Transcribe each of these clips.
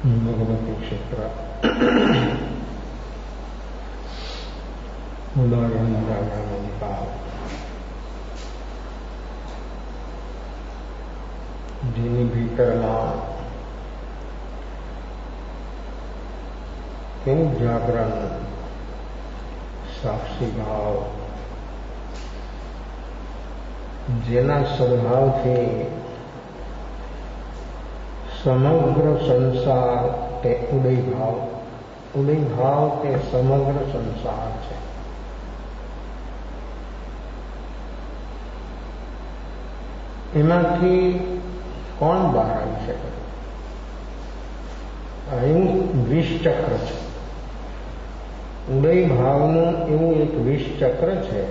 ભગવતી ક્ષેત્ર ઉદાહરણ રાજાનો ભાવ જેની ભીતરમાં કેવું જાગરણ સાક્ષી ભાવ જેના સ્વભાવથી સમગ્ર સંસાર તે ઉદય ભાવ તે સમગ્ર સંસાર છે. એમાંથી કોણ બહાર આવી શકે? એવું વિષચક્ર છે. ઉદય ભાવનું એવું એક વિષચક્ર છે.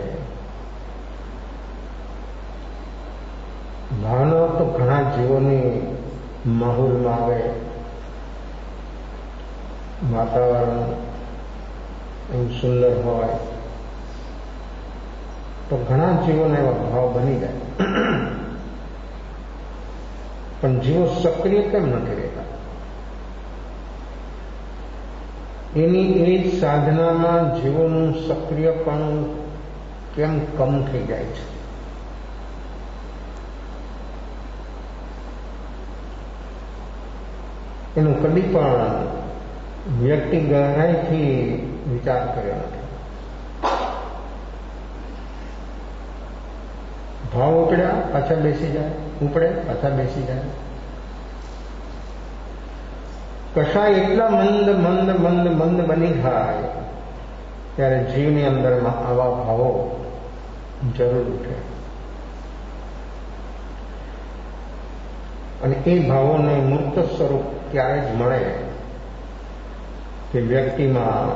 ભાવનો તો ઘણા જીવોની માહોલમાં આવે, વાતાવરણ એવું સુંદર હોય તો ઘણા જીવોને એવા ભાવ બની જાય. પણ જીવો સક્રિય કેમ નથી રહેતા? એની એ જ સાધનામાં જીવોનું સક્રિયપણું કેમ કમ થઈ જાય છે? એનું કદી પણ વ્યક્તિ ગહરાઈથી વિચાર કર્યો નથી. ભાવ ઉપડ્યા પાછા બેસી જાય, ઉપડે પાછા બેસી જાય. કશા એટલા મંદ મંદ મંદ મંદ બની જાય ત્યારે જીવની અંદરમાં આવા ભાવો જરૂર ઉઠે. અને એ ભાવોને મૂર્ત સ્વરૂપ ત્યારે જ મળે કે વ્યક્તિમાં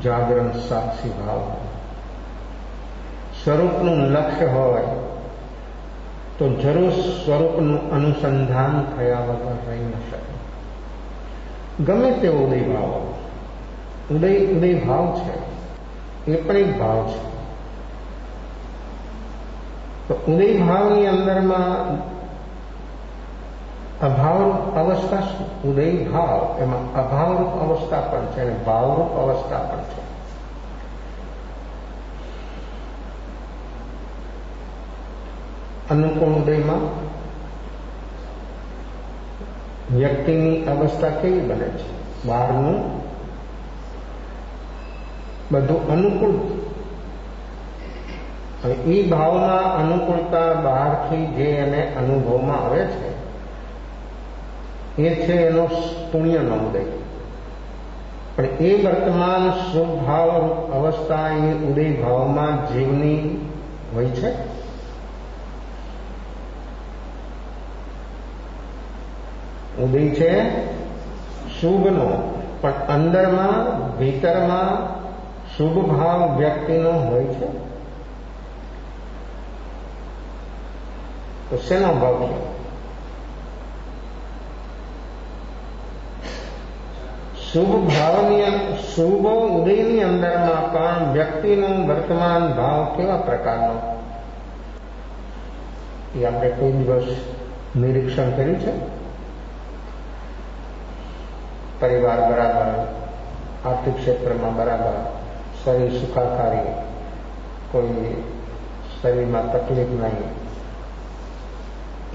જાગરણ સાક્ષી ભાવ સ્વરૂપનું લક્ષ્ય હોય તો જરૂર સ્વરૂપનું અનુસંધાન થયા વગર રહી ન શકે. ગમે તેવો ઉદય ભાવ, ઉદય ભાવ છે એ પણ એક ભાવ છે. તો ઉદય ભાવની અંદરમાં અભાવરૂપ અવસ્થા શું? ઉદય ભાવ એમાં અભાવરૂપ અવસ્થા પણ છે અને ભાવરૂપ અવસ્થા પણ છે. અનુકૂળ ઉદયમાં વ્યક્તિની અવસ્થા કેવી બને છે? બહારનું બધું અનુકૂળ, અને એ ભાવમાં અનુકૂળતા બહારથી જે એને અનુભવમાં આવે છે એ છે એનો પુણ્યનો ઉદય. પણ એ વર્તમાન શુભ ભાવ અવસ્થા એ ઉદય ભાવમાં જીવની હોય છે. ઉદય છે શુભનો, પણ અંદરમાં ભીતરમાં શુભ ભાવ વ્યક્તિનો હોય છે. તો શેનો ભાવ છે? શુભ ભાવની શુભ ઉદયની અંદરમાં પણ વ્યક્તિનો વર્તમાન ભાવ કેવા પ્રકારનો એ આપણે કોઈ દિવસ નિરીક્ષણ કર્યું છે? પરિવાર બરાબર, આર્થિક ક્ષેત્રમાં બરાબર, શરીર સુખાકારી, કોઈ શરીરમાં તકલીફ નહીં.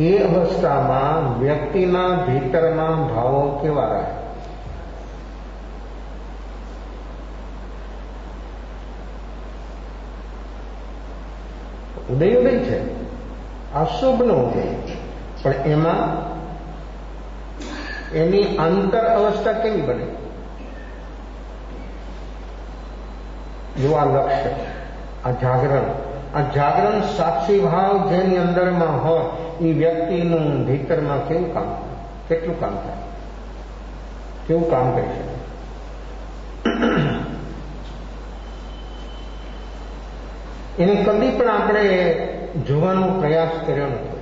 એ અવસ્થામાં વ્યક્તિના ભીતરમાં ભાવો કેવા રહે? ઉદય છે, આ શુભનો ઉદય, પણ એમાં એની અંતર અવસ્થા કેવી બને? જો આ લક્ષ્ય, આ જાગરણ સાક્ષી ભાવ જેની અંદરમાં હોય એ વ્યક્તિનું ભીતરમાં કેવું કામ થાય? કેટલું કામ થાય? કેવું કામ કરી શકે? એને કદી પણ આપણે જોવાનો પ્રયાસ કર્યો નથી.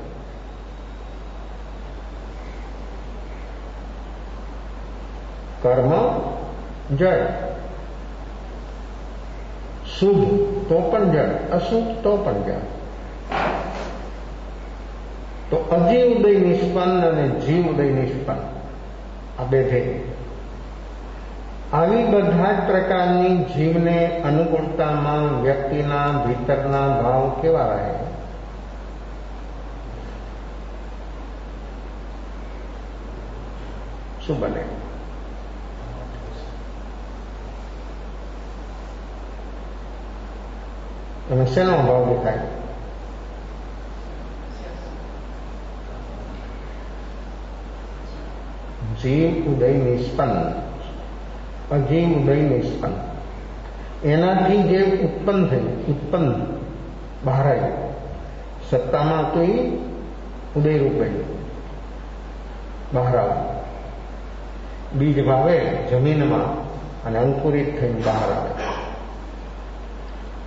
કર્મ જય, શુભ તો પણ જય, અશુભ તો પણ જય. તો અજીવ ઉદય નિષ્પન્ન અને જીવ ઉદય નિષ્પન્ન આ બે થઈ. આવી બધા જ પ્રકારની જીવને અનુકૂળતામાં વ્યક્તિના ભીતરના ભાવ કેવા રહે? શું બને? અને શેનો ભાવ દેખાય? જીવ ઉદય નિષ્પન્ન, અજીવ ઉદય નિષ્પન્ન, એનાથી જે ઉત્પન્ન થયું, બહાર આવ્યું, સત્તામાં તો એ ઉદય રૂપે બહાર આવ્યું. બીજ ભાવે જમીનમાં અને અંકુરિત થઈને બહાર આવે,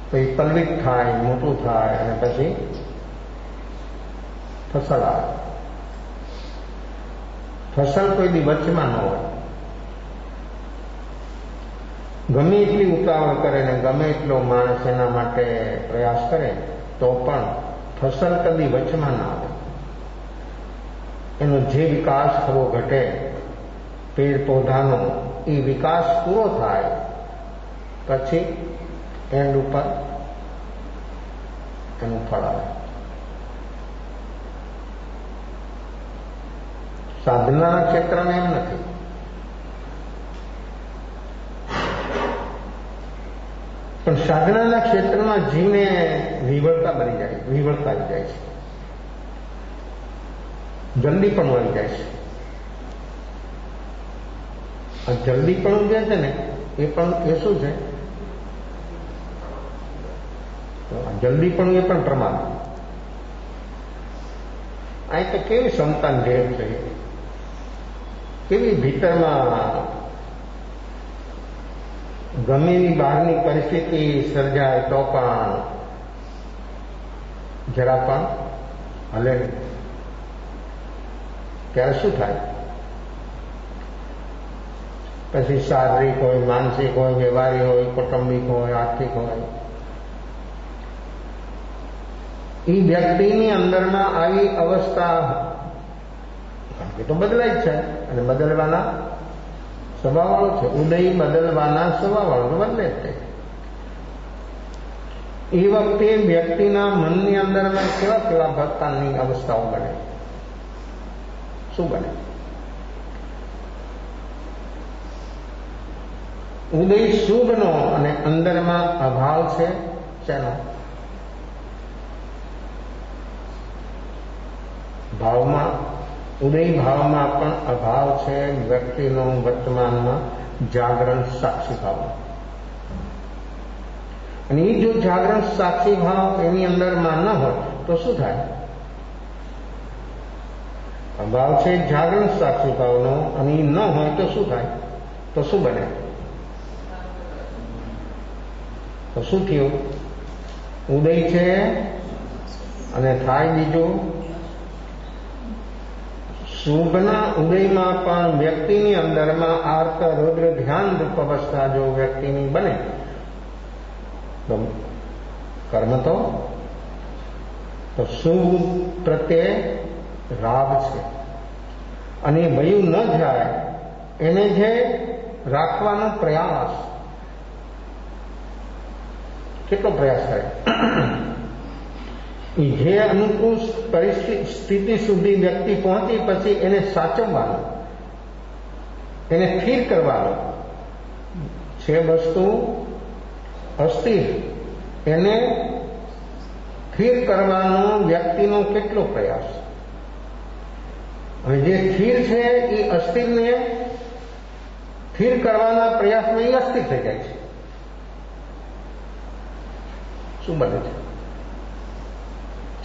તો એ પલ્વિત થાય, મોટું થાય અને પછી ફસલ આવે. ફસલ કોઈ દી વચમાં ન હોય. ગમે એટલી ઉતાવળ કરે ને ગમે એટલો માણસ એના માટે પ્રયાસ કરે તો પણ ફસલ કદી વચમાં ના આવે. એનો જે વિકાસ થવો ઘટે, પેડ પૌધાનો એ વિકાસ પૂરો થાય પછી એન્ડ ઉપર એનું ફળ આવે. સાધનાના ક્ષેત્રમાં એમ નથી. પણ સાધનાના ક્ષેત્રમાં જીવને વિવળતા આવી જાય છે, જલ્દી પણ વળી જાય છે. આ જલ્દી પણ જે છે ને એ શું છે? જલ્દી પણ એ પણ પ્રમાણ. અહીં તો કેવી સંતાન ઢેર છે, કેવી ભીતરમાં ગમે એવી બહારની પરિસ્થિતિ સર્જાય તો પણ જરા પણ હલે નહીં. ત્યારે શું થાય? પછી શારીરિક હોય, માનસિક હોય, વ્યવહારિક હોય, કૌટુંબિક હોય, આર્થિક હોય, એ વ્યક્તિની અંદરમાં આવી અવસ્થા એ તો બદલાય જ છે અને બદલવાના સ્વભાવવાળો છે. ઉદય બદલવાના સ્વભાવવાળો તો બદલે જ છે. એ વખતે વ્યક્તિના મનની અંદરમાં કેવા પ્રકારની અવસ્થાઓ બને? શું બને? ઉદય શુભનો અને અંદરમાં અભાવ છે શેનો? ભાવમાં, ઉદય ભાવમાં પણ અભાવ છે વ્યક્તિનો વર્તમાનમાં જાગરણ સાક્ષી ભાવ. અને એ જો જાગરણ સાક્ષી ભાવ એની અંદરમાં ન હોય તો શું થાય? અભાવ છે જાગરણ સાક્ષી ભાવનો અને એ ન હોય તો શું થાય? તો શું બને? તો શું થયું? ઉદય છે અને થાય બીજું. શુભના ઉદયમાં પણ વ્યક્તિની અંદરમાં આર્ત રુદ્ર ધ્યાન રૂપ અવસ્થા જો વ્યક્તિની બને તો કર્મ તો શુભ પ્રત્યે રાગ છે. અને વયું ન જાય એને જે રાખવાનો પ્રયાસ, કેટલો પ્રયાસ કરે? જે અનુકૂળ પરિસ્થિતિ સુધી વ્યક્તિ પહોંચી પછી એને સાચવવાનો, એને સ્થિર કરવાનો છે. વસ્તુ અસ્થિર, એને સ્થિર કરવાનો વ્યક્તિનો કેટલો પ્રયાસ. અને જે સ્થિર છે એ અસ્થિરને સ્થિર કરવાના પ્રયાસમાં એ અસ્થિર થઈ જાય છે. શું બને છે?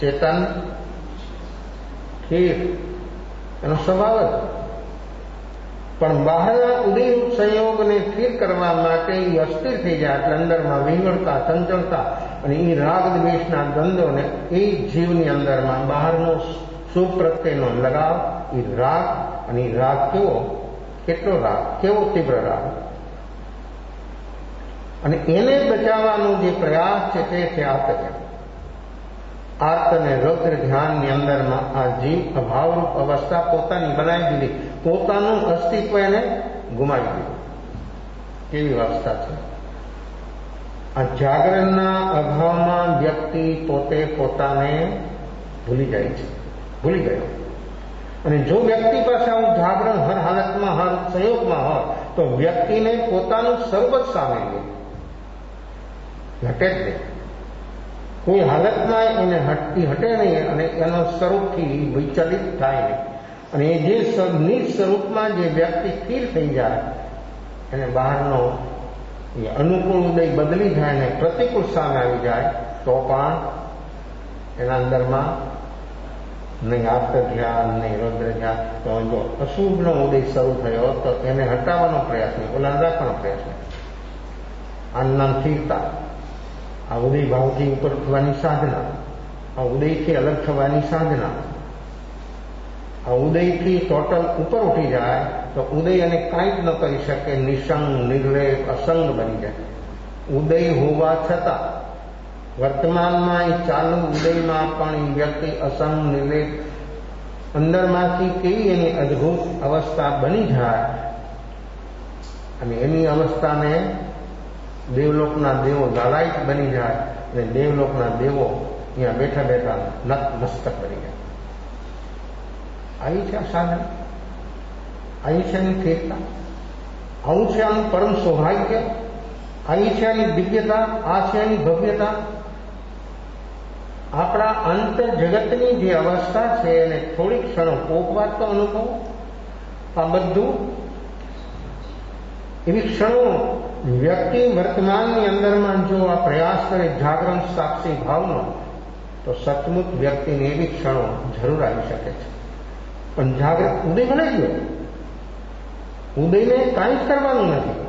ચેતન સ્થિર, એનો સ્વભાવ જ. પણ બહારના ઉદયરૂપ સંયોગને સ્થિર કરવા માટે એ અસ્થિર થઈ જાય એટલે અંદરમાં વિંગળતા, ચંચળતા અને એ રાગ દ્વેષના દ્વંદ્વોને એ જીવની અંદરમાં બહારનો શુભ પ્રત્યેનો લગાવ, એ રાગ, અને એ રાગ કેટલો રાગ, કેવો તીવ્ર રાગ. અને એને બચાવવાનો જે પ્રયાસ છે તે છે આત્મજ્ઞાન. આર્ત અને રૌદ્ર ધ્યાનની અંદરમાં આ જીવ અભાવરૂપ અવસ્થા પોતાની બનાવી દીધી. પોતાનું અસ્તિત્વ એને ગુમાવી દીધું. કેવી અવસ્થા છે આ! જાગરણના અભાવમાં વ્યક્તિ પોતે પોતાને ભૂલી જાય છે, ભૂલી ગયો. અને જો વ્યક્તિ પાસે આવું જાગરણ હર હાલતમાં, હર સંયોગમાં હોય તો વ્યક્તિને પોતાનું સર્વ જ સામે લે, ઘટે જ નહીં. કોઈ હાલતમાં એને હટે નહીં અને એનો સ્વરૂપથી વિચલિત થાય નહીં. અને એ જે નિજ સ્વરૂપમાં જે વ્યક્તિ સ્થિર થઈ જાય એને બહારનો એ અનુકૂળ ઉદય બદલી જાય ને પ્રતિકૂળ સામે આવી જાય તો પણ એના અંદરમાં નહીં આર્તધ્યાન, નહીં રૌદ્રધ્યાન. તો જો અશુભનો ઉદય શરૂ થયો તો એને હટાવવાનો પ્રયાસ નહીં, ઓલા રાખવાનો પ્રયાસ નહીં. આનું નામ સ્થિરતા. આ ઉદય ભાવથી ઉપર થવાની સાધના, આ ઉદયથી અલગ થવાની સાધના. આ ઉદયથી ટોટલ ઉપર ઉઠી જાય તો ઉદય એને કાંઈ જ ન કરી શકે, નિસંગ, નિર્લેપ, અસંગ બની જાય. ઉદય હોવા છતાં વર્તમાનમાં એ ચાલુ ઉદયમાં પણ એ વ્યક્તિ અસંગ, નિર્લેપ, અંદરમાંથી કેવી એની અદ્ભુત અવસ્થા બની જાય. અને એની અવસ્થાને દેવલોકના દેવો લાલાયિત બની જાય અને દેવલોકના દેવો અહીંયા બેઠા બેઠા નતમસ્તક બની જાય. આવી છે આ સાધન, આવી છે એની સ્થિરતા, આવું છે આનું પરમ સૌભાગ્ય, આવી છે એની દિવ્યતા, આ છે એની ભવ્યતા. આપણા અંતર જગતની જે અવસ્થા છે એને થોડીક ક્ષણો કોકવાર તો અનુભવ. આ બધું એવી ક્ષણો વ્યક્તિ વર્તમાનની અંદરમાં જો આ પ્રયાસ કરે જાગરણ સાક્ષી ભાવનો તો સચમુચ વ્યક્તિને એવી ક્ષણો જરૂર આવી શકે છે. પણ જાગૃત ઉદય બનાવી ગયો, ઉદયને કાંઈ જ કરવાનું નથી.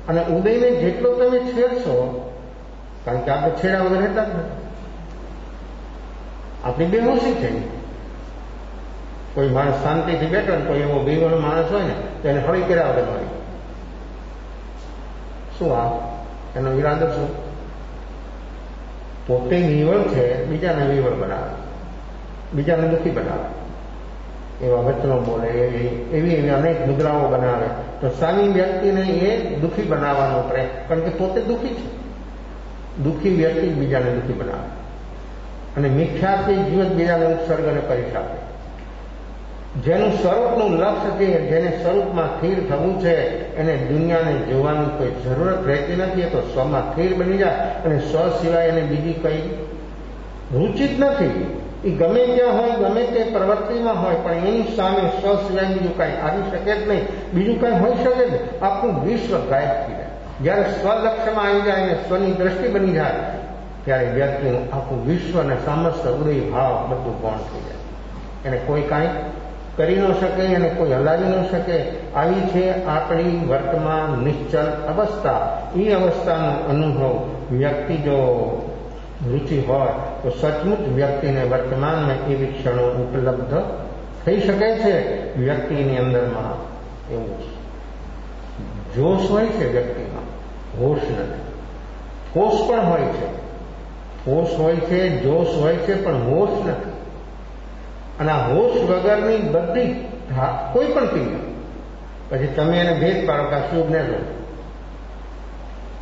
અને ઉદયને જેટલો તમે છેડશો, કારણ કે આપણે છેડા વગર રહેતા જ નથી, આપણી બેહોશી થઈ. કોઈ માણસ શાંતિથી બેઠો ને કોઈ એવો વિવળ માણસ હોય ને તો એને હળી કર્યા વગર મારી શું? આ એનો ઈરાદો શું? પોતે વિવળ છે, બીજાને વિવળ બનાવે, બીજાને દુઃખી બનાવે, એવા વચનો બોલે, એવી અનેક મુદ્રાઓ બનાવે તો સામી વ્યક્તિને એ દુઃખી બનાવવાનો પ્રયત્ન, કારણ કે પોતે દુઃખી છે. દુઃખી વ્યક્તિ બીજાને દુઃખી બનાવે અને મિથ્યાથી જીવન બીજાને ઉત્સર્ગ અને પરીક્ષા આપે. જેનું સ્વરૂપનું લક્ષ્ય છે, જેને સ્વરૂપમાં સ્થિર થવું છે, એને દુનિયાને જોવાની કોઈ જરૂરત રહેતી નથી. એ તો સ્વમાં સ્થિર બની જાય અને સ્વ સિવાય એને બીજી કઈ રુચિ જ નથી. એ ગમે ત્યાં હોય, ગમે તે પ્રવૃત્તિમાં હોય, પણ એની સામે સ્વ સિવાય બીજું કાંઈ આવી શકે જ નહીં, બીજું કાંઈ હોઈ શકે જ નહીં. આખું વિશ્વ ગાયબ થઈ જાય. જ્યારે સ્વલક્ષ્યમાં આવી જાય અને સ્વની દ્રષ્ટિ બની જાય ત્યારે વ્યક્તિનું આખું વિશ્વ અને સમસ્ત ઉદય ભાવ બધું ગૌણ થઈ જાય. એને કોઈ કાંઈ કરી ન શકે, એને કોઈ હલાવી ન શકે. આવી છે આપણી વર્તમાન નિશ્ચલ અવસ્થા. એ અવસ્થાનો અનુભવ વ્યક્તિ જો રુચિ હોય તો સચમુચ વ્યક્તિને વર્તમાનમાં એવી ક્ષણો ઉપલબ્ધ થઈ શકે છે. વ્યક્તિની અંદરમાં એવું જોશ હોય છે, વ્યક્તિમાં હોશ નથી. હોશ પણ હોય છે, હોશ હોય છે, જોશ હોય છે, પણ હોશ નથી. અને આ હોશ વગરની બધી કોઈ પણ ક્રિયા, પછી તમે એને ભેદ પાડો કે શુભ ને દો,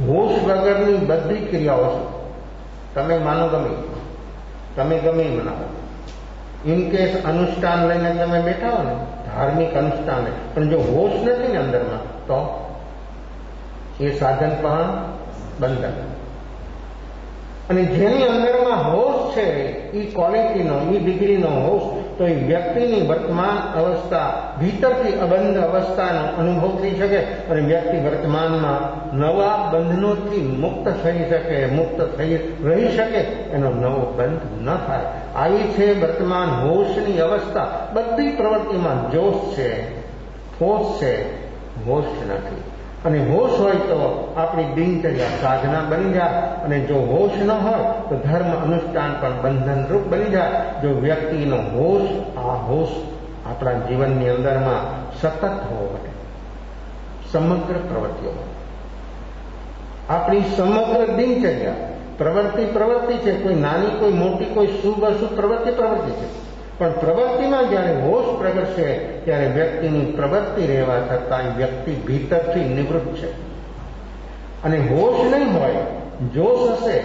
હોશ વગરની બધી ક્રિયાઓ છે. તમે માનો ગમે, તમે ગમે મનાવો. ઇનકેસ અનુષ્ઠાન લઈને તમે બેઠા હો ને, ધાર્મિક અનુષ્ઠાન, પણ જો હોશ નથી ને અંદરમાં તો એ સાધન પણ બંધન. અને જેની અંદરમાં હોશ છે, એ ક્વોલિટીનો, એ ડિગ્રીનો હોશ, તો એ વ્યક્તિની વર્તમાન અવસ્થા ભીતરથી અબંધ અવસ્થાનો અનુભવ થઈ શકે અને વ્યક્તિ વર્તમાનમાં નવા બંધનોથી મુક્ત થઈ શકે, મુક્ત થઈ રહી શકે, એનો નવો બંધ ન થાય. આવી છે વર્તમાન હોશની અવસ્થા. બધી પ્રવૃત્તિમાં જોશ છે, હોશ છે, હોશ નથી. અને હોશ હોય તો આપણી દિનચર્યા સાધના બની જાય, અને જો હોશ ન હોય તો ધર્મ અનુષ્ઠાન પણ બંધનરૂપ બની જાય. જો વ્યક્તિનો હોશ, આ હોશ આપણા જીવનની અંદરમાં સતત હોવો પડે, સમગ્ર પ્રવૃત્તિઓમાં. આપણી સમગ્ર દિનચર્યા પ્રવૃત્તિ છે, કોઈ નાની, કોઈ મોટી, કોઈ શુભ અશુભ પ્રવૃત્તિ છે, પણ પ્રવૃત્તિમાં જ્યારે હોશ પ્રગટશે ત્યારે વ્યક્તિની પ્રવૃત્તિ રહેવા છતાં વ્યક્તિ ભીતરથી નિવૃત્ત છે. અને હોશ નહીં હોય, જોશ હશે,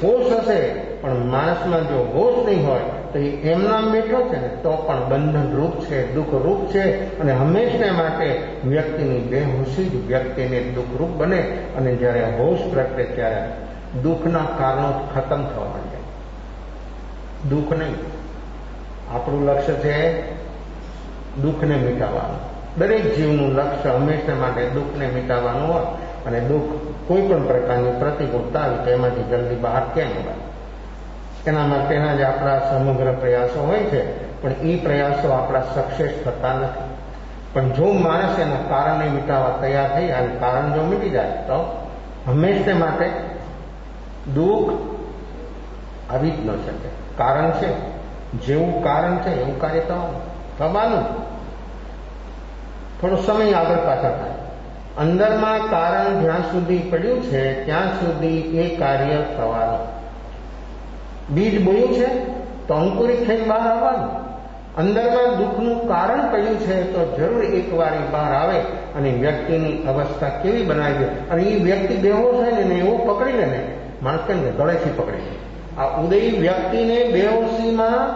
હોશ હશે, પણ માણસમાં જો હોશ નહીં હોય તો એ એમનામ બેઠો છે ને તો પણ બંધન રૂપ છે, દુઃખ રૂપ છે. અને હંમેશા માટે વ્યક્તિની બેહોશી જ વ્યક્તિને દુઃખરૂપ બને. અને જ્યારે હોશ પ્રગટે ત્યારે દુઃખના કારણો ખતમ થવા માંડે. દુઃખ નહીં. આપણું લક્ષ્ય છે દુઃખને મિટાવવાનું. દરેક જીવનું લક્ષ્ય હંમેશા માટે દુઃખને મિટાવવાનું હોય. અને દુઃખ કોઈ પણ પ્રકારની પ્રતિકૂળતા આવી તેમાંથી જલ્દી બહાર કેમ આવે, એના માટેના જ આપણા સમગ્ર પ્રયાસો હોય છે. પણ એ પ્રયાસો આપણા સક્સેસ થતા નથી. પણ જો માણસ એના કારણને મિટાવવા તૈયાર થઈ અને કારણ જો મીટી જાય તો હંમેશા માટે દુઃખ આવી જ ન શકે. કારણ છે, જેવું કારણ છે એવું કાર્ય થવાનું. થોડો સમય આગળ પાછળ થાય. અંદરમાં કારણ જ્યાં સુધી પડ્યું છે ત્યાં સુધી એ કાર્ય થવાનું. બીજ બોયું છે તો અંકુરિત થઈને બહાર આવવાનું. અંદરમાં દુઃખનું કારણ પડ્યું છે તો જરૂર એકવાર એ બહાર આવે અને વ્યક્તિની અવસ્થા કેવી બનાવી દે. અને એ વ્યક્તિ બેહોશ હોય ને એવું પકડી લે ને, માણસ કેમ કે ગળેથી પકડી લે. આ ઉદય વ્યક્તિને બેહોશીમાં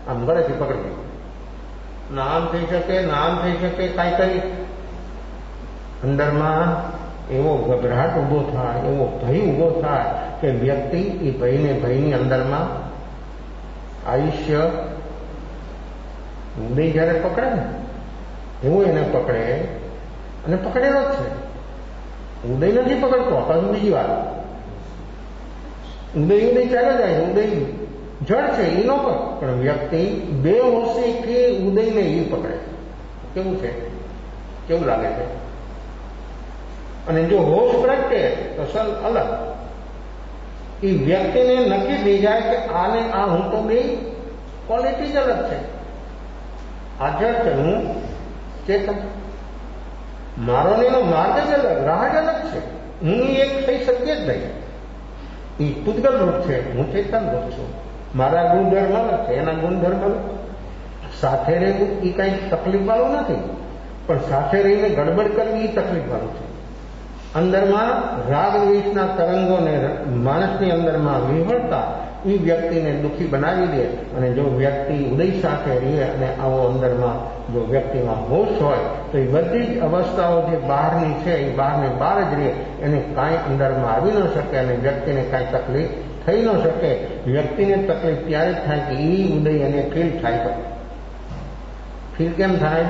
આમ ગળેથી પકડી લે. નામ થઈ શકે, નામ થઈ શકે, કાંઈ કરી અંદરમાં એવો ગભરાટ ઊભો થાય, એવો ભય ઊભો થાય કે વ્યક્તિ એ ભયની અંદરમાં આયુષ્ય ઉદય જ્યારે પકડે ને એવું એને પકડે અને પકડેલો જ છે. ઉદય નથી પકડતો, પાછું બીજી વાત ઉદય ચાલે જાય. ઉદય જળ છે એ નો પકડ, પણ વ્યક્તિ બેહોશી કે ઉદયને એ પકડે. કેવું છે, કેવું લાગે છે? અને જો હોશ પ્રગટે તો સલ અલગ. એ વ્યક્તિને નક્કી થઈ જાય કે આને આ હું તો બે ક્વોલિટી જ અલગ છે. હાજર છે હું ચેતન, મારો ને એનો માર્ગ જ અલગ, રાહ જ અલગ છે. હું એક થઈ શકીએ જ નહીં. એ પૂતગલ રૂપ છે, હું ચેતન રૂપ છું. મારા ગુણધર્મ અલગ છે, એના ગુણધર્મ અલગ. સાથે રહેવું એ કઈ તકલીફ વાળું નથી, પણ સાથે રહીને ગડબડ કરવી એ તકલીફ વાળું છે. અંદરમાં રાગ દ્વેષના તરંગોને માણસની અંદરમાં વિહળતા એ વ્યક્તિને દુઃખી બનાવી દે. અને જો વ્યક્તિ ઉદય સાથે રહે અને આવો અંદરમાં જો વ્યક્તિમાં હોશ હોય તો એ બધી જ અવસ્થાઓ જે બહારની છે એ બહારને બહાર જ રહે. એને કાંઈ અંદરમાં આવી ન શકે અને વ્યક્તિને કાંઈ તકલીફ થઈ ન શકે. વ્યક્તિને તકલીફ ત્યારે જ થાય કે એ ઉદય એને ફીલ થાય તો. ફીલ કેમ થાય?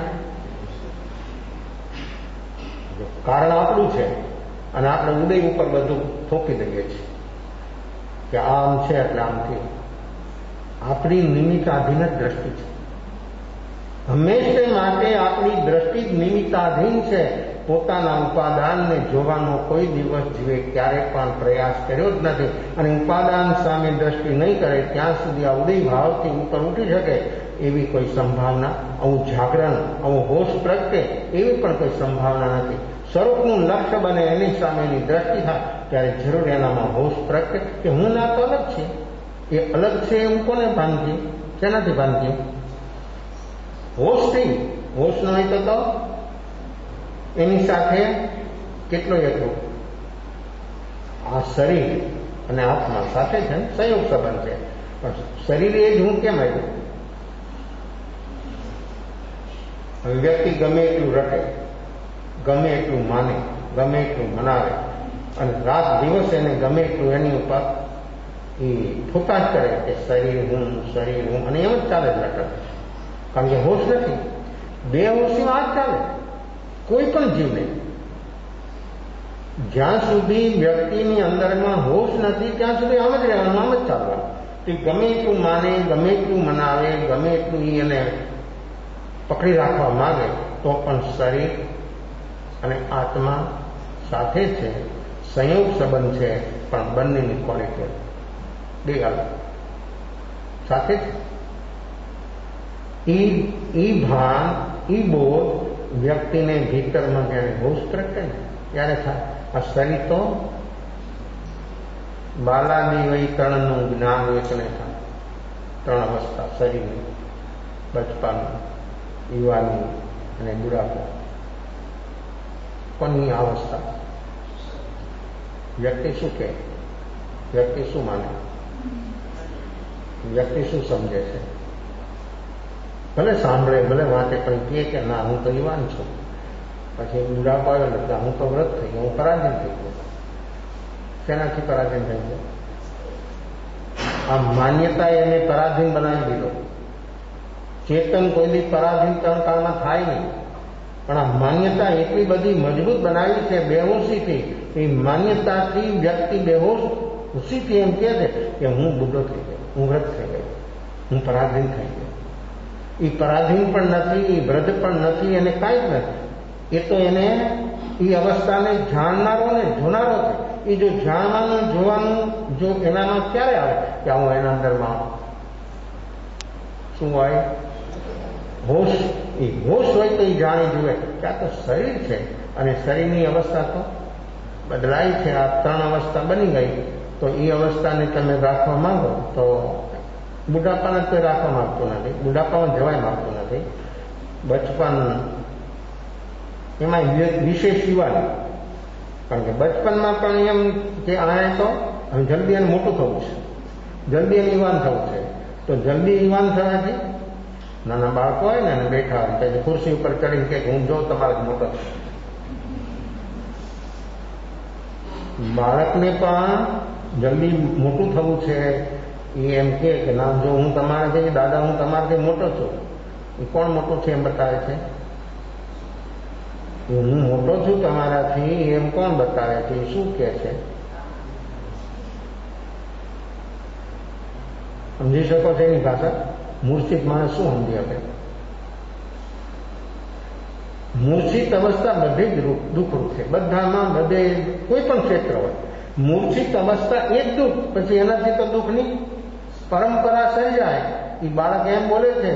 કારણ આપણું છે અને આપણે ઉદય ઉપર બધું થોપી દઈએ છીએ કે આમ છે એટલે આમ થયું. આપણી નિમિત્તાધીન જ દ્રષ્ટિ છે. હંમેશા માટે આપણી દ્રષ્ટિ જ નિમિત્તાધીન છે. પોતાના ઉપાદાનને જોવાનો કોઈ દિવસ જીવે ક્યારેય પણ પ્રયાસ કર્યો જ નથી. અને ઉપાદાન સામે દ્રષ્ટિ નહીં કરે ત્યાં સુધી આ ઉદય ભાવથી ઉપર ઉઠી શકે એવી કોઈ સંભાવના, આવું જાગરણ, આવો હોશ પ્રગટે એવી પણ કોઈ સંભાવના નથી. સ્વરૂપનું લક્ષ્ય બને એની સામેની દ્રષ્ટિ થાય ત્યારે જરૂર એનામાં હોશ પ્રગટે કે હું ના તો અલગ છે. એ અલગ છે એવું કોને ભાન થયું? શેનાથી ભાન થયું? હોશ થઈ. હોશ ન હોય તો એની સાથે કેટલો એટલું આ શરીર અને આત્મા સાથે છે ને સંયોગ સંબંધ છે. પણ શરીર એ જ હું કેમ આવ્યું? હવે વ્યક્તિ ગમે એટલું રટે, ગમે એટલું માને, ગમે એટલું મનાવે અને રાત દિવસ એને ગમે એટલું એની ઉપર એ ઠોકા જ કરે કે શરીર હું અને એમ જ ચાલે જ લટક. કારણ કે હોશ નથી. બે હોશીમાં આ જ ચાલે કોઈ પણ જીવને. જ્યાં સુધી વ્યક્તિની અંદરમાં હોશ નથી ત્યાં સુધી આમ જ રહેવાનું, આમ જ ચાલવાનું. તે ગમે એટલું માને, ગમે એટલું મનાવે, ગમે એટલું એને પકડી રાખવા માંગે તો પણ શરીર અને આત્મા સાથે છે, સંયોગ સંબંધ છે, પણ બંનેની ક્વોલિટી બે અલગ સાથે છે. એ ભાન, એ બોધ વ્યક્તિને ભીતરમાં જ્યારે હોશ પ્રગટે ને ત્યારે થાય. આ શરીર તો બાલાદી વૈતરણનું જ્ઞાન એકને થાય. ત્રણ અવસ્થા શરીરની. બચપન, યુવાની અને બુઢાપો કોની અવસ્થા? વ્યક્તિ શું કહે? વ્યક્તિ શું માને? વ્યક્તિ શું સમજે છે? ભલે સાંભળે, ભલે વાંચે, પણ કહે કે ના હું તો યુવાન છું. પછી બુઢાપો આવ્યો એટલે હું તો વ્રત થઈ ગયો, હું પરાધીન થઈ ગયો. શેનાથી પરાધીન થઈ ગયો? આ માન્યતા એને પરાધીન બનાવી દીધો. ચેતન કોઈ બી પરાધીન કાળમાં થાય નહીં, પણ આ માન્યતા એટલી બધી મજબૂત બનાવી છે બેહોશીથી. એ માન્યતાથી વ્યક્તિ બેહોશીથી એમ કહે છે કે હું બુઢો થઈ ગયો, હું વ્રત થઈ ગયો, હું પરાધીન થઈ ગયો. એ પરાધીન પણ નથી, એ વૃદ્ધ પણ નથી, એને કાંઈ જ નથી. એ તો એને એ અવસ્થાને જાણનારો ને જોનારો છે. એ જો જાણવાનું જોવાનું જો એનામાં ક્યારે આવે કે હું એના અંદરમાં શું હોય? હોશ. એ હોશ હોય તો એ જાણી જુએ કે આ તો શરીર છે અને શરીરની અવસ્થા તો બદલાય છે. આ 3 અવસ્થા બની ગઈ, તો એ અવસ્થાને તમે રાખવા માંગો તો બુઢાપાને કોઈ રાખવા માંગતું નથી, બુઢાપામાં જવાય માંગતું નથી. બચપન એમાં વિશેષ યુવાની, કારણ કે બચપનમાં પણ એમ કે આને તો હવે જલ્દી એને મોટું થવું છે, જલ્દી એને યુવાન થવું છે. તો જલ્દી યુવાન થવાથી નાના બાળકો હોય ને એને બેઠા હોય પછી ખુરશી ઉપર ચડીને કે હું જો તમારે મોટો છું. બાળકને પણ જલ્દી મોટું થવું છે. એ એમ કે ના જો હું તમારાથી દાદા હું તમારાથી મોટો છું. એ કોણ મોટું છે એમ બતાવે છે? હું મોટો છું તમારાથી એમ કોણ બતાવે છે? શું કે છે? સમજી શકો છો એની ભાષા? મૂર્છિત માણસ શું સમજી શકે? મૂર્છિત અવસ્થા બધી જ દુઃખરૂપ છે. બધામાં, બધે કોઈ પણ ક્ષેત્ર હોય મૂર્છિત અવસ્થા એ જ દુઃખ. પછી એનાથી તો દુઃખની પરંપરા સર્જાય. એ બાળક એમ બોલે છે,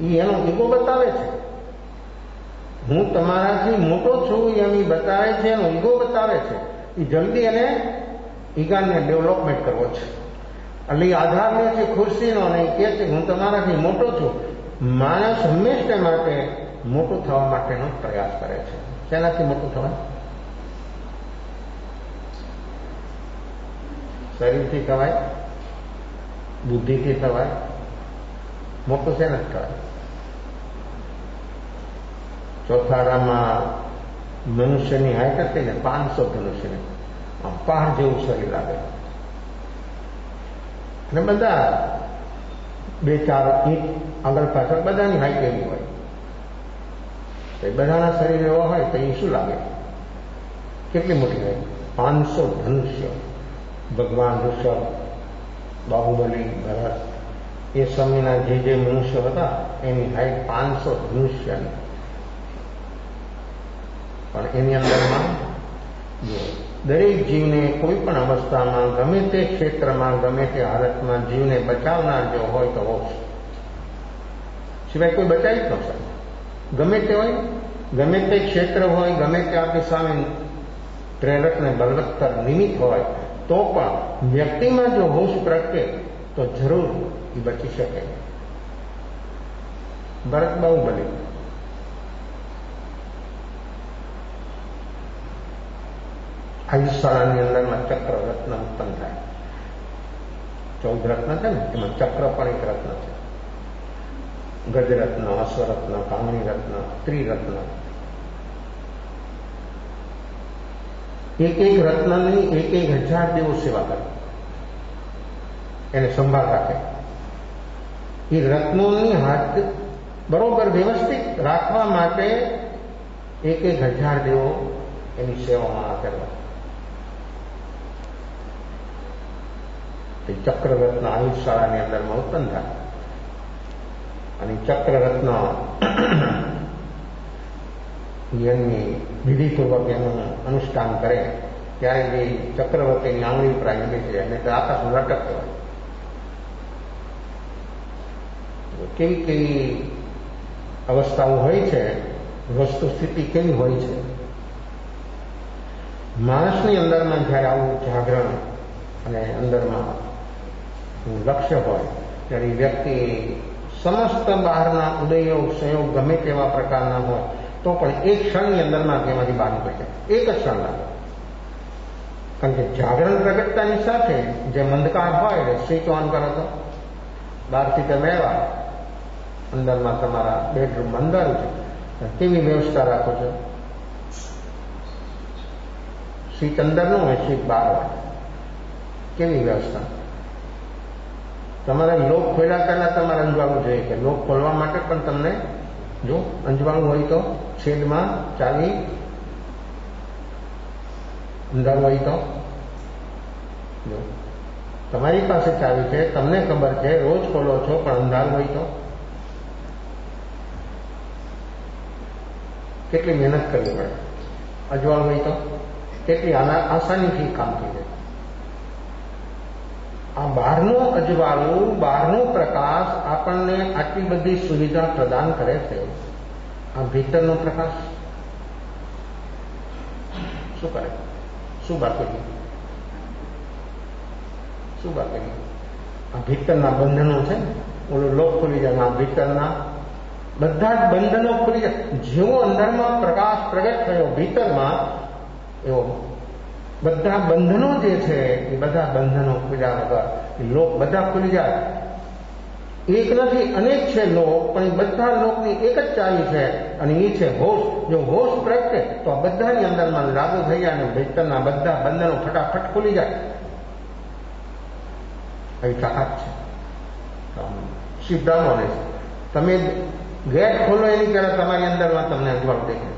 એ એનો ઈગો બતાવે છે. હું તમારાથી મોટો છું એમ એ બતાવે છે, એનો ઈગો બતાવે છે. એ જલ્દી એને ઈગાને ડેવલપમેન્ટ કરવો છે. એટલે આધાર લે છે ખુરશીનો અને કહે છે હું તમારાથી મોટો છું. માણસ હંમેશા માટે મોટું થવા માટેનો પ્રયાસ કરે છે. શેનાથી મોટું થવાય? શરીરથી થવાય, બુદ્ધિથી થવાય. મોટું શેનાથી થવાય? ચોથારામાં મનુષ્યની હાઈટ હતી ને 500 ધનુષ્યની, આ પહાડ જેવું શરીર લાગે. અને બધા 2-4 ઇંચ આગળ પાછળ બધાની હાઈટ એવી હોય. તો બધાના શરીર એવા હોય તો એ શું લાગે? કેટલી મોટી હોય? 500 ધનુષ્ય. ભગવાન ઋષભ, બાહુબલી, ભરત, એ સમયના જે મનુષ્યો હતા એની હાઈટ 500 ધનુષ્યની. પણ એની અંદરમાં દરેક જીવને કોઈ પણ અવસ્થામાં, ગમે તે ક્ષેત્રમાં, ગમે તે હાલતમાં જીવને બચાવનાર જો હોય તો હોશ. સિવાય કોઈ બચાવી જ ન શકે. ગમે તે હોય, ગમે તે ક્ષેત્ર હોય, ગમે તે આપણી સામે પ્રેરક ને બલવત્તર નિમિત્ત હોય, તો પણ વ્યક્તિમાં જો હોશ પ્રગટે તો જરૂર એ બચી શકે. ભરત બાહુબલી આયુષ્શાળાની અંદરમાં ચક્ર રત્ન ઉત્પન્ન થાય. 14 રત્ન છે ને, એમાં ચક્ર પણ એક રત્ન છે. ગજરત્ન, અશ્વરત્ન, કામણી રત્ન, ત્રિરત્ન. એક રત્નની 1000 દેવો સેવા કરે, એને સંભાળ રાખે. એ રત્નોની હાથ બરોબર વ્યવસ્થિત રાખવા માટે 1000 દેવો એની સેવામાં કરવા. ચક્રરત્ન આયુષ્શાળાની અંદરમાં ઉત્પન્ન થાય અને ચક્રરત્ન એમની વિધિપૂર્વક એનું અનુષ્ઠાન કરે ત્યારે જે ચક્રવર્તીની આંગળી ઉપર આવીને બેસી જાય, નહીં તો આકાશમાં લટકતો હોય. કેવી કેવી અવસ્થાઓ હોય છે, વસ્તુ સ્થિતિ કેવી હોય છે. માણસની અંદરમાં જ્યારે આવું જાગરણ અને અંદરમાં લક્ષ્ય હોય ત્યારે વ્યક્તિ સમસ્ત બહારના ઉદયો સંયોગ ગમે તેવા પ્રકારના હોય તો પણ એક ક્ષણની અંદરમાં તેમાંથી બહાર નીકળી જાય, એક જ ક્ષણ લાગે. કારણ કે જાગરણ પ્રગટતાની સાથે જે અંધકાર હોય એટલે સ્વિચ ઓન કરો તો બહારથી તમે આવ્યા, અંદરમાં તમારા બેડરૂમ અંદર છે, કેવી વ્યવસ્થા રાખો છો? સ્વિચ અંદર ન હોય, સ્વિચ બહાર હોય, કેવી વ્યવસ્થા? તમારે લોક ખોલ્યા પહેલા તમારે અંજવાળું જોઈએ કે લોક ખોલવા માટે પણ તમને જો અંજવાળું હોય તો છેદમાં ચાવી, અંધારું હોય તો જો તમારી પાસે ચાવી છે, તમને ખબર છે, રોજ ખોલો છો, પણ અંધારું હોય તો કેટલી મહેનત કરવી પડે. અજવાળું હોય તો કેટલી આસાનીથી કામ થઈ જાય. આ બહારનું અજવાળું, બહારનો પ્રકાશ આપણને આટલી બધી સુવિધા પ્રદાન કરે છે. આ ભીતરનો પ્રકાશ શું કરે? શું બાકી? શું બાકી? આ ભીતરના બંધનો છે, ઓલું લોક ખુલી જાય, આ ભીતરના બધા જ બંધનો ખુલી જાય. જેવો અંદરમાં પ્રકાશ પ્રગટ થયો ભીતરમાં, એવો બધા બંધનો જે છે એ બધા બંધનો ખુલ્યા વગર લોક બધા ખુલી જાય. એક નથી, અનેક છે લોક, પણ એ બધા લોકની એક જ ચાવી છે અને એ છે હોશ. જો હોશ પ્રગટે તો આ બધાની અંદરમાં લાગુ થઈ જાય અને ભીતરના બધા બંધનો ફટાફટ ખુલી જાય. આવી તાકાત છે. સીધા બોલે છે. તમે ગેટ ખોલો એની પહેલા તમારી અંદરમાં તમને અજવાળું દેખાય.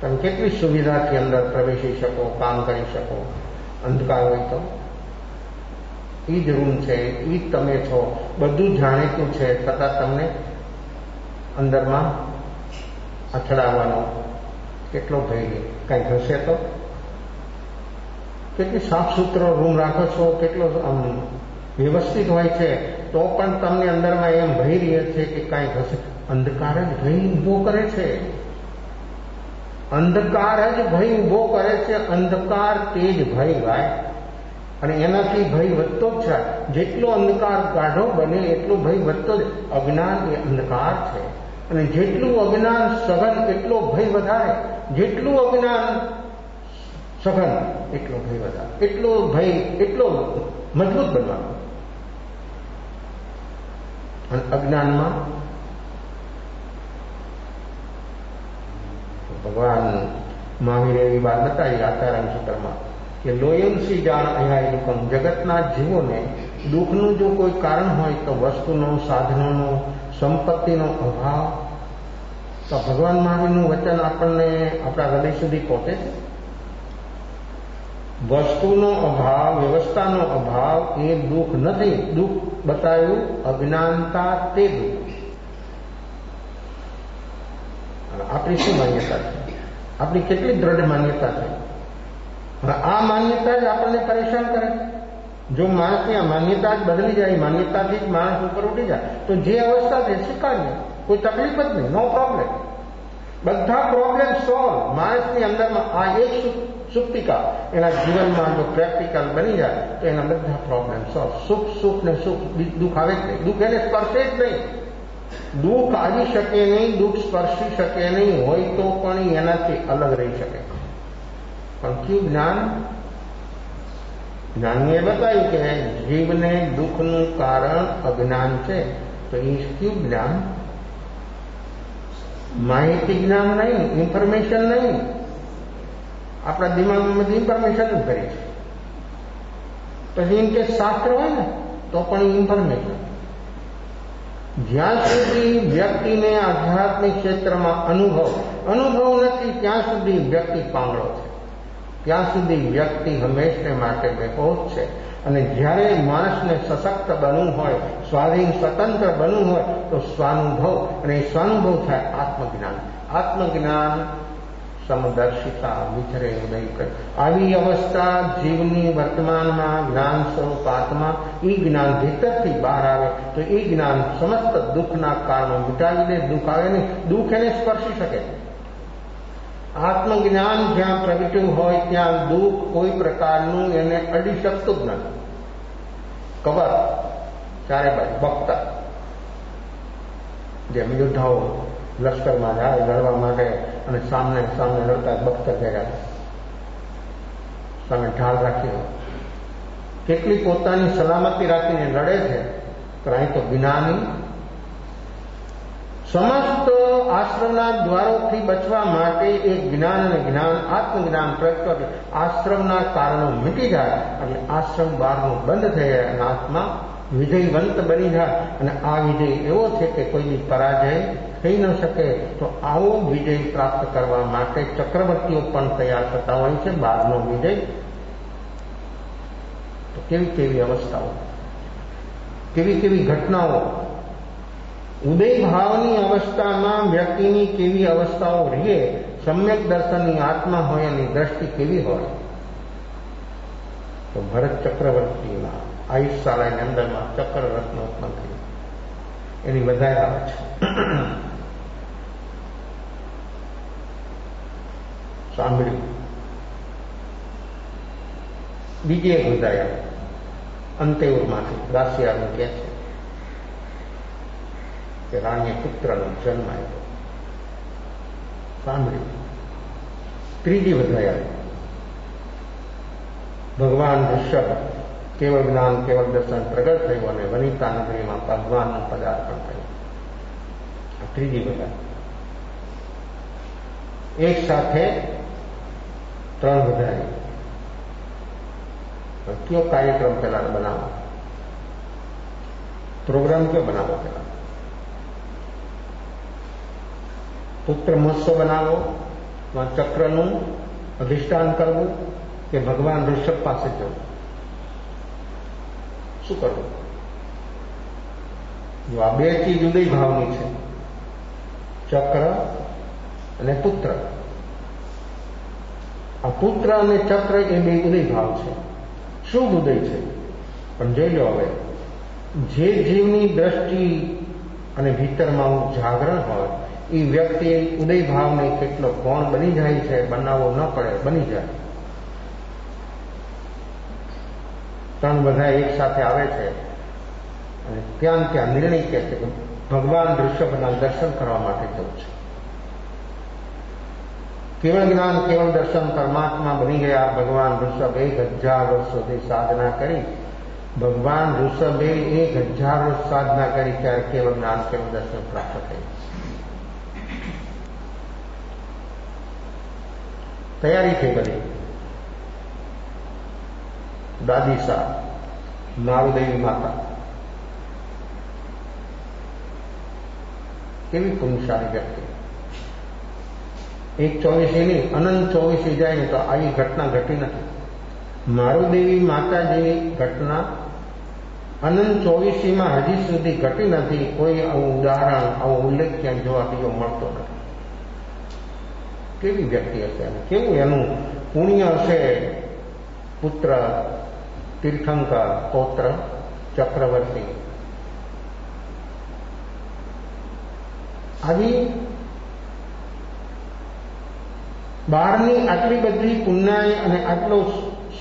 તમે કેટલી સુવિધાથી અંદર પ્રવેશી શકો, કામ કરી શકો. અંધકાર હોય તો એ જ રૂમ છે, એ જ તમે છો, બધું જાણીતું છે, છતાં તમને અંદરમાં અથડાવવાનો કેટલો ભય. કંઈક હશે તો કેટલી સાફ સુથરો રૂમ રાખો છો, કેટલો વ્યવસ્થિત હોય છે, તો પણ તમને અંદરમાં એમ ભય રહે છે કે કંઈક હશે. અંધકાર જ ભય ઉભો કરે છે. અંધકાર જ ભય ઉભો કરે છે. અંધકાર તે જ ભય ભાઈ, અને એનાથી ભય વધતો જ છે. જેટલો અંધકાર ગાઢો બને એટલો ભય વધતો જ. અજ્ઞાન એ અંધકાર છે, અને જેટલું અજ્ઞાન સઘન એટલો ભય વધારે. જેટલું અજ્ઞાન સઘન એટલો ભય વધારે. એટલો ભય એટલો મજબૂત બનવાનો. અને અજ્ઞાનમાં ભગવાન મહાવીરે એવી વાત બતાવી આચાર્ય સૂત્રમાં કે લોયમસી જાણ અહીંયા દુઃખમ. જગતના જીવોને દુઃખનું જો કોઈ કારણ હોય તો વસ્તુનો, સાધનોનો, સંપત્તિનો અભાવ. તો ભગવાન મહાવીરનું વચન આપણને આપણા હૃદય સુધી પહોંચે છે. વસ્તુનો અભાવ, વ્યવસ્થાનો અભાવ એ દુઃખ નથી. દુઃખ બતાવ્યું અજ્ઞાનતા, તે દુઃખ. આપણી શું માન્યતા છે? આપણી કેટલી દ્રઢ માન્યતા છે? આ માન્યતા જ આપણને પરેશાન કરે છે. જો માણસની આ માન્યતા જ બદલી જાય, માન્યતાથી જ માણસ ઉપર ઉઠી જાય, તો જે અવસ્થા છે સ્વીકારીએ, કોઈ તકલીફ જ નહીં, નો પ્રોબ્લેમ. બધા પ્રોબ્લેમ સોલ્વ. માણસની અંદરમાં આ એક સુપ્તિકા એના જીવનમાં જો પ્રેક્ટિકલ બની જાય તો એના બધા પ્રોબ્લેમ સોલ્વ. સુખ ને સુખ, દુઃખ આવે જ નહીં. દુઃખ એને સ્પર્શે જ નહીં. દુઃખ આવી શકે નહીં, દુઃખ સ્પર્શી શકે નહીં, હોય તો પણ એનાથી અલગ રહી શકે. પણ કયું જ્ઞાન? જ્ઞાનીએ બતાવ્યું કે જીવને દુઃખનું કારણ અજ્ઞાન છે. તો એ કયું જ્ઞાન? માહિતી જ્ઞાન નહીં, ઇન્ફોર્મેશન નહીં. આપણા દિમાગમાં બધી ઇન્ફોર્મેશન જ કરી છે. પછી એમ કે શાસ્ત્ર હોય ને તો પણ ઇન્ફોર્મેશન. જ્યાં સુધી વ્યક્તિને આધ્યાત્મિક ક્ષેત્રમાં અનુભવ નથી, ત્યાં સુધી વ્યક્તિ પાંગળો છે. ત્યાં સુધી વ્યક્તિ હંમેશને માટે બેહોશ છે. અને જ્યારે માણસને સશક્ત બનવું હોય, સ્વાધીન સ્વતંત્ર બનવું હોય તો સ્વાનુભવ, અને એ સ્વાનુભવ થાય આત્મજ્ઞાન. આત્મજ્ઞાન સમદર્શિતા વિચરે ઉદય કરે. આવી અવસ્થા જીવની વર્તમાનમાં જ્ઞાન સ્વરૂપ આત્મા, એ જ્ઞાન ભીતરથી બહાર આવે તો એ જ્ઞાન સમસ્ત દુઃખના કારણો મિટાવી દે. દુઃખ આવે નહીં, દુઃખ એને સ્પર્શી શકે. આત્મજ્ઞાન જ્યાં પ્રગટ્યું હોય ત્યાં દુઃખ કોઈ પ્રકારનું એને અડી શકતું જ નથી. કવર ચારે બાજુ બખતર. જેમ યોદ્ધાઓ લશ્કરમાં જાય લડવા માટે અને સામને લડતા બખ્તર ગયા સામે ઢાલ રાખી હોય, કેટલી પોતાની સલામતી રાખીને લડે છે, પણ અહીં તો જ્ઞાની સમસ્ત આશ્રમના દ્વારોથી બચવા માટે એક જ્ઞાન અને જ્ઞાન આત્મજ્ઞાન પ્રગટ કરે, આશ્રમના કારણો મીટી જાય એટલે આશ્રમ બહારનું બંધ થઈ જાય અને આત્મા વિજયવંત બની જાય. અને આ વિજય એવો છે કે કોઈની પરાજય થઈ ન શકે. તો આવો વિજય પ્રાપ્ત કરવા માટે ચક્રવર્તીઓ પણ તૈયાર થતા હોય છે. બહારનો વિજય તો કેવી કેવી અવસ્થાઓ, કેવી કેવી ઘટનાઓ, ઉદય ભાવની અવસ્થામાં વ્યક્તિની કેવી અવસ્થાઓ રહે, સમ્યક દર્શનની આત્મા હોય એની દ્રષ્ટિ કેવી હોય. તો ભરત ચક્રવર્તીના આયુષ્શાળાની અંદરમાં ચક્રરત્ન ઉત્પન્ન થયું, એની વધારે આવે છે. સાંભળ્યું. બીજી એક વધારે અંતેઉરમાંથી રાશિયાનું કહે છે કે રાણીએ પુત્રનો જન્મ આપ્યો. સાંભળ્યું. ત્રીજી વધારે ભગવાન ઋષભ કેવળ જ્ઞાન કેવળ દર્શન પ્રગટ થયું અને વનિતા નગરીમાં ભગવાનનું પદાર્પણ થયું. ત્રીજી વધારે એક સાથે ત્રણ વધારે. કયો કાર્યક્રમ પેલા બનાવો, પ્રોગ્રામ કયો બનાવો? પેલા પુત્ર મહોત્સવ બનાવો, ચક્રનું અધિષ્ઠાન કરવું કે ભગવાન ઋષભ પાસે જવું? શું કરવું? જો આ બે ચીજ ઉદય ભાવની છે, ચક્ર અને પુત્ર. આ પુત્ર અને ચક્ર એ બે ઉદય ભાવ છે, શુભ ઉદય છે. પણ જોઈ લો હવે, જે જીવની દ્રષ્ટિ અને ભીતરમાં જાગરણ હોય એ વ્યક્તિ ઉદય ભાવને કેટલો કોણ બની જાય છે, બનાવવો ન પડે, બની જાય. ત્રણ બધા એક સાથે આવે છે અને ત્યાં નિર્ણય કહે છે કે ભગવાન ઋષભના દર્શન કરવા માટે જવું છે. કેવળ જ્ઞાન કેવળ દર્શન પરમાત્મા બની ગયા ભગવાન ઋષભ. 1000 વર્ષ સુધી સાધના કરી ભગવાન ઋષભે 1000 વર્ષ સાધના કરી ત્યારે કેવળ જ્ઞાન કેવળ દર્શન પ્રાપ્ત થયું. તૈયારી થઈ બધી. દાદી સાહેબ, મારુદેવી માતા કેવી પુરુષાળી વ્યક્તિ. 1/24 ની અનંત 24 જાય ને તો આવી ઘટના ઘટી નથી. મારુદેવી માતા જેવી ઘટના અનંત 24માં હજી સુધી ઘટી નથી. કોઈ આવું ઉદાહરણ, આવો ઉલ્લેખ ક્યાંય જોવા બીજો મળતો નથી. કેવી વ્યક્તિ હશે અને કેવું એનું પુણ્ય હશે. પુત્ર તીર્થંકર, પૌત્ર ચક્રવર્તી. આવી બહારની આટલી બધી પુણ્યાય અને આટલો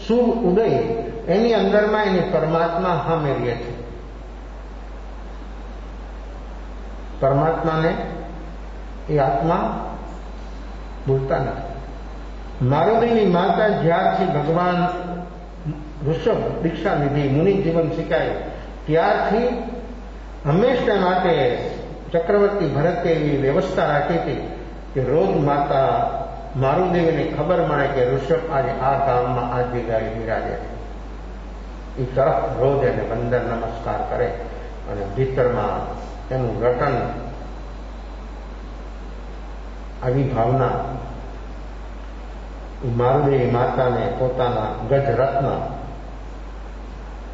શુભ ઉદય એની અંદરમાં એની પરમાત્મા સામે રહે છે. પરમાત્માને એ આત્મા ભૂલતા નથી. મારુદેવી માતા જ્યારથી ભગવાન ઋષભ દીક્ષા લીધી, મુનિ જીવન શીખાયું, ત્યારથી હંમેશા માટે ચક્રવર્તી ભરતે એવી વ્યવસ્થા રાખી હતી કે રોજ માતા મારુદેવીને ખબર મળે કે ઋષભ આજે આ ગામમાં આ જગ્યાએ બિરાજે છે. એ તરફ રોજ એને વંદન નમસ્કાર કરે અને ભીતરમાં એનું રટન. આવી ભાવના મારુદેવી માતાને પોતાના ગજરત્ન,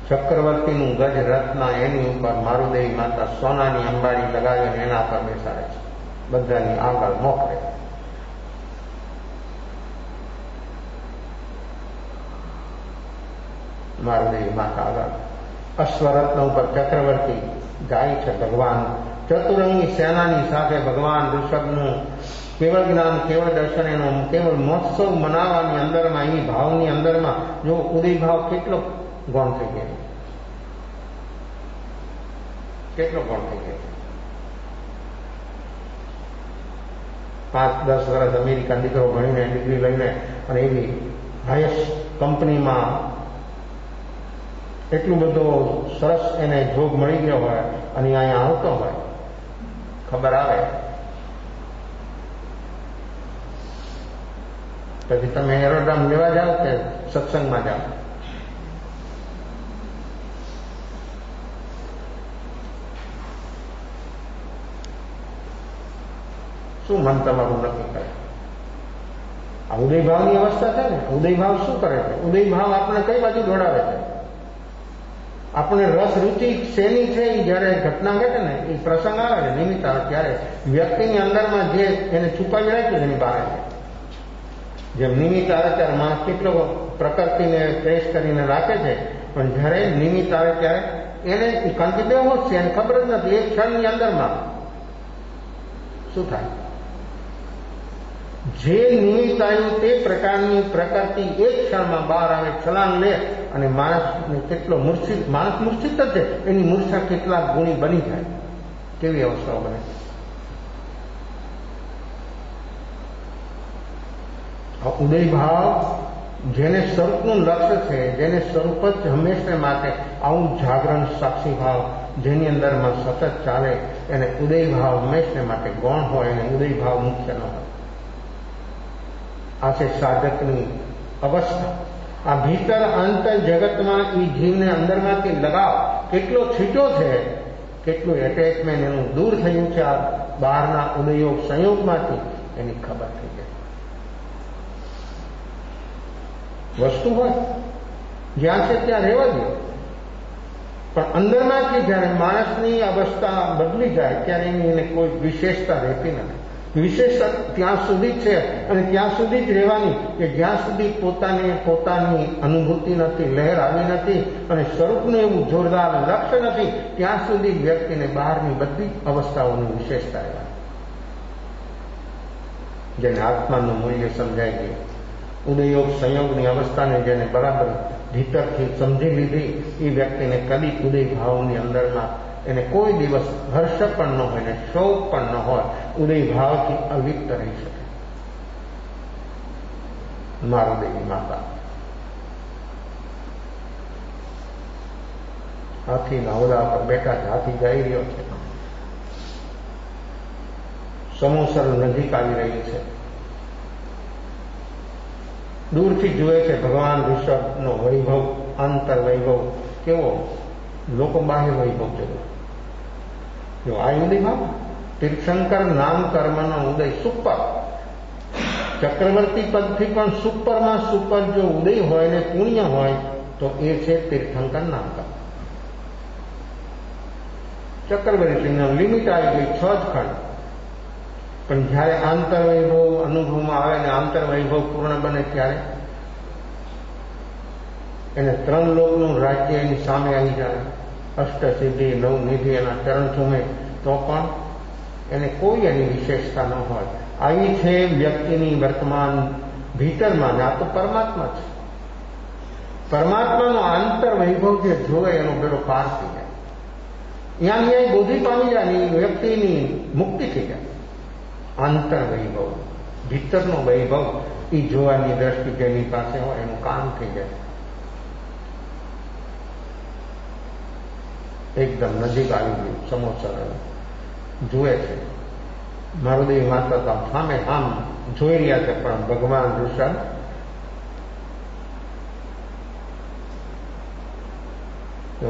ચક્રવર્તીનું ગજરત્ન એની ઉપર મારુદેવી માતા સોનાની અંબાડી લગાવીને એના પર બેસાડે છે. બધાની આગળ મોકલે. મારુદેવી માતા આગળ અશ્વરત્ન ઉપર ચક્રવર્તી જાય છે. ભગવાન ચતુરંગી સેનાની સાથે ભગવાન ઋષભનું કેવળ જ્ઞાન કેવળ દર્શન એનો કેવળ મહોત્સવ મનાવવાની અંદરમાં, એ ભાવની અંદરમાં જો ઉદય ભાવ કેટલો ગૌણ થઈ ગયો, કેટલો ગૌણ થઈ ગયો. 5-10 વર્ષ અમેરિકા દીકરો ભણીને ડિગ્રી લઈને અને એવી હાઈએસ્ટ કંપનીમાં એટલું બધો સરસ એને જોબ મળી ગયો હોય અને અહીંયા આવતો હોય, ખબર આવે પછી તમે એરોડ્રામ લેવા જાઓ કે સત્સંગમાં જાઓ? શું મન તમારું નક્કી કરે? આ ઉદયભાવની અવસ્થા છે ને. ઉદયભાવ શું કરે છે? ઉદયભાવ આપણે કઈ બાજુ દોડાવે છે? આપણે રસ રુચિ શેની છે એ જયારે ઘટના ઘટે ને, એ પ્રસંગ આવે ને, નિમિત્ત આવે ત્યારે વ્યક્તિની અંદરમાં જે એને છુપાવી રાખ્યું છે એની બહાર છે. જેમ નિમિત્ત આવે ત્યારે માણસ કેટલો પ્રકૃતિને પ્રેસ કરીને રાખે છે, પણ જયારે નિમિત્ત આવે ત્યારે એને કંટી દેવો જ છે, એને ખબર જ નથી. એક ક્ષણની અંદરમાં શું થાય? જે નિમિત્ત આવ્યું તે પ્રકારની પ્રકૃતિ એક ક્ષણમાં બહાર આવે, છલાંગ લે અને માણસને કેટલો મૂર્છિત, માણસ મૂર્છિત જ છે, એની મૂર્છા કેટલા ગુણી બની જાય. કેવી અવસ્થાઓ બને? ઉદયભાવ જેને સ્વરૂપનું લક્ષ્ય છે, જેને સ્વરૂપ જ હંમેશને માટે આવું જાગરણ સાક્ષી ભાવ જેની અંદરમાં સતત ચાલે, એને ઉદયભાવ હંમેશને માટે ગૌણ હોય અને ઉદયભાવ મુખ્ય ન હોય. આ છે સાધકની અવસ્થા. આ ભીતર અંતર જગતમાં એ જીવને અંદરમાંથી લગાવ કેટલો છીટો છે, કેટલું એટેચમેન્ટ એનું દૂર થયું છે આ બહારના ઉદયોગ સંયોગમાંથી, એની ખબર થઈ જાય. વસ્તુ હોય જ્યાં છે ત્યાં રહેવા દો, પણ અંદરમાંથી જયારે માણસની અવસ્થા બદલી જાય ત્યારે એની એને કોઈ વિશેષતા રહેતી નથી. વિશેષતા ત્યાં સુધી છે અને ત્યાં સુધી જ રહેવાની કે જ્યાં સુધી પોતાની અનુભૂતિ નથી, લહેર આવી નથી અને સ્વરૂપનું એવું જોરદાર લક્ષ્ય નથી, ત્યાં સુધી વ્યક્તિને બહારની બધી અવસ્થાઓની વિશેષતા રહેવાની. જેને આત્માનું મૂલ્ય સમજાય ગયું, ઉદયોગ સંયોગની અવસ્થાને જેને બરાબર ભીતરથી સમજી લીધી, એ વ્યક્તિને કદી ઉદય ભાવની અંદરમાં એને કોઈ દિવસ હર્ષ પણ ન હોય ને શોક પણ ન હોય, ઉદય ભાવથી અલિપ્ત રહી શકે. મારું દેવી માતા હાથીના ઓલા પર બેઠા છે, હાથી જઈ રહ્યો છે, સમોસર નજીક આવી રહી છે. દૂરથી જુએ છે ભગવાન ઋષભનો વૈભવ, આંતર વૈભવ કેવો, લોકો બાહ્ય વૈભવ જોયો. જો આ ઉદય ભાવ તીર્થંકર નામ કર્મનો ઉદય સુપર, ચક્રવર્તી પદથી પણ સુપરમાં સુપર જો ઉદય હોય ને પુણ્ય હોય તો એ છે તીર્થંકર નામ કર્મ. ચક્રવર્તીનો લિમિટ આવી ગઈ 6 જ ખંડ, પણ જયારે આંતરવૈભવ અનુભવમાં આવે ને આંતરવૈભવ પૂર્ણ બને ત્યારે એને 3 લોકનું રાજ્ય એની સામે આવી જાય, અષ્ટસિદ્ધિ 9 નિધિ એના ચરણ ચૂમે તો પણ એને કોઈ એની વિશેષતા ન હોય. આવી છે વ્યક્તિની વર્તમાન ભીતરમાં. આ તો પરમાત્મા છે. પરમાત્માનો આંતરવૈભવ જે જોવે એનો બેડો પાર થઈ જાય, અહીંયા બોધી પામી જાય, વ્યક્તિની મુક્તિ થઈ જાય. આંતર વૈભવ, ભીતરનો વૈભવ એ જોવાની દ્રષ્ટિ જેની પાસે હોય એનું કામ થઈ જાય. એકદમ નજીક આવી ગયું, સમોસર જુએ છે. મારુદેવી માતા તો સામે આમ જોઈ રહ્યા છે, પણ ભગવાન ઋષભ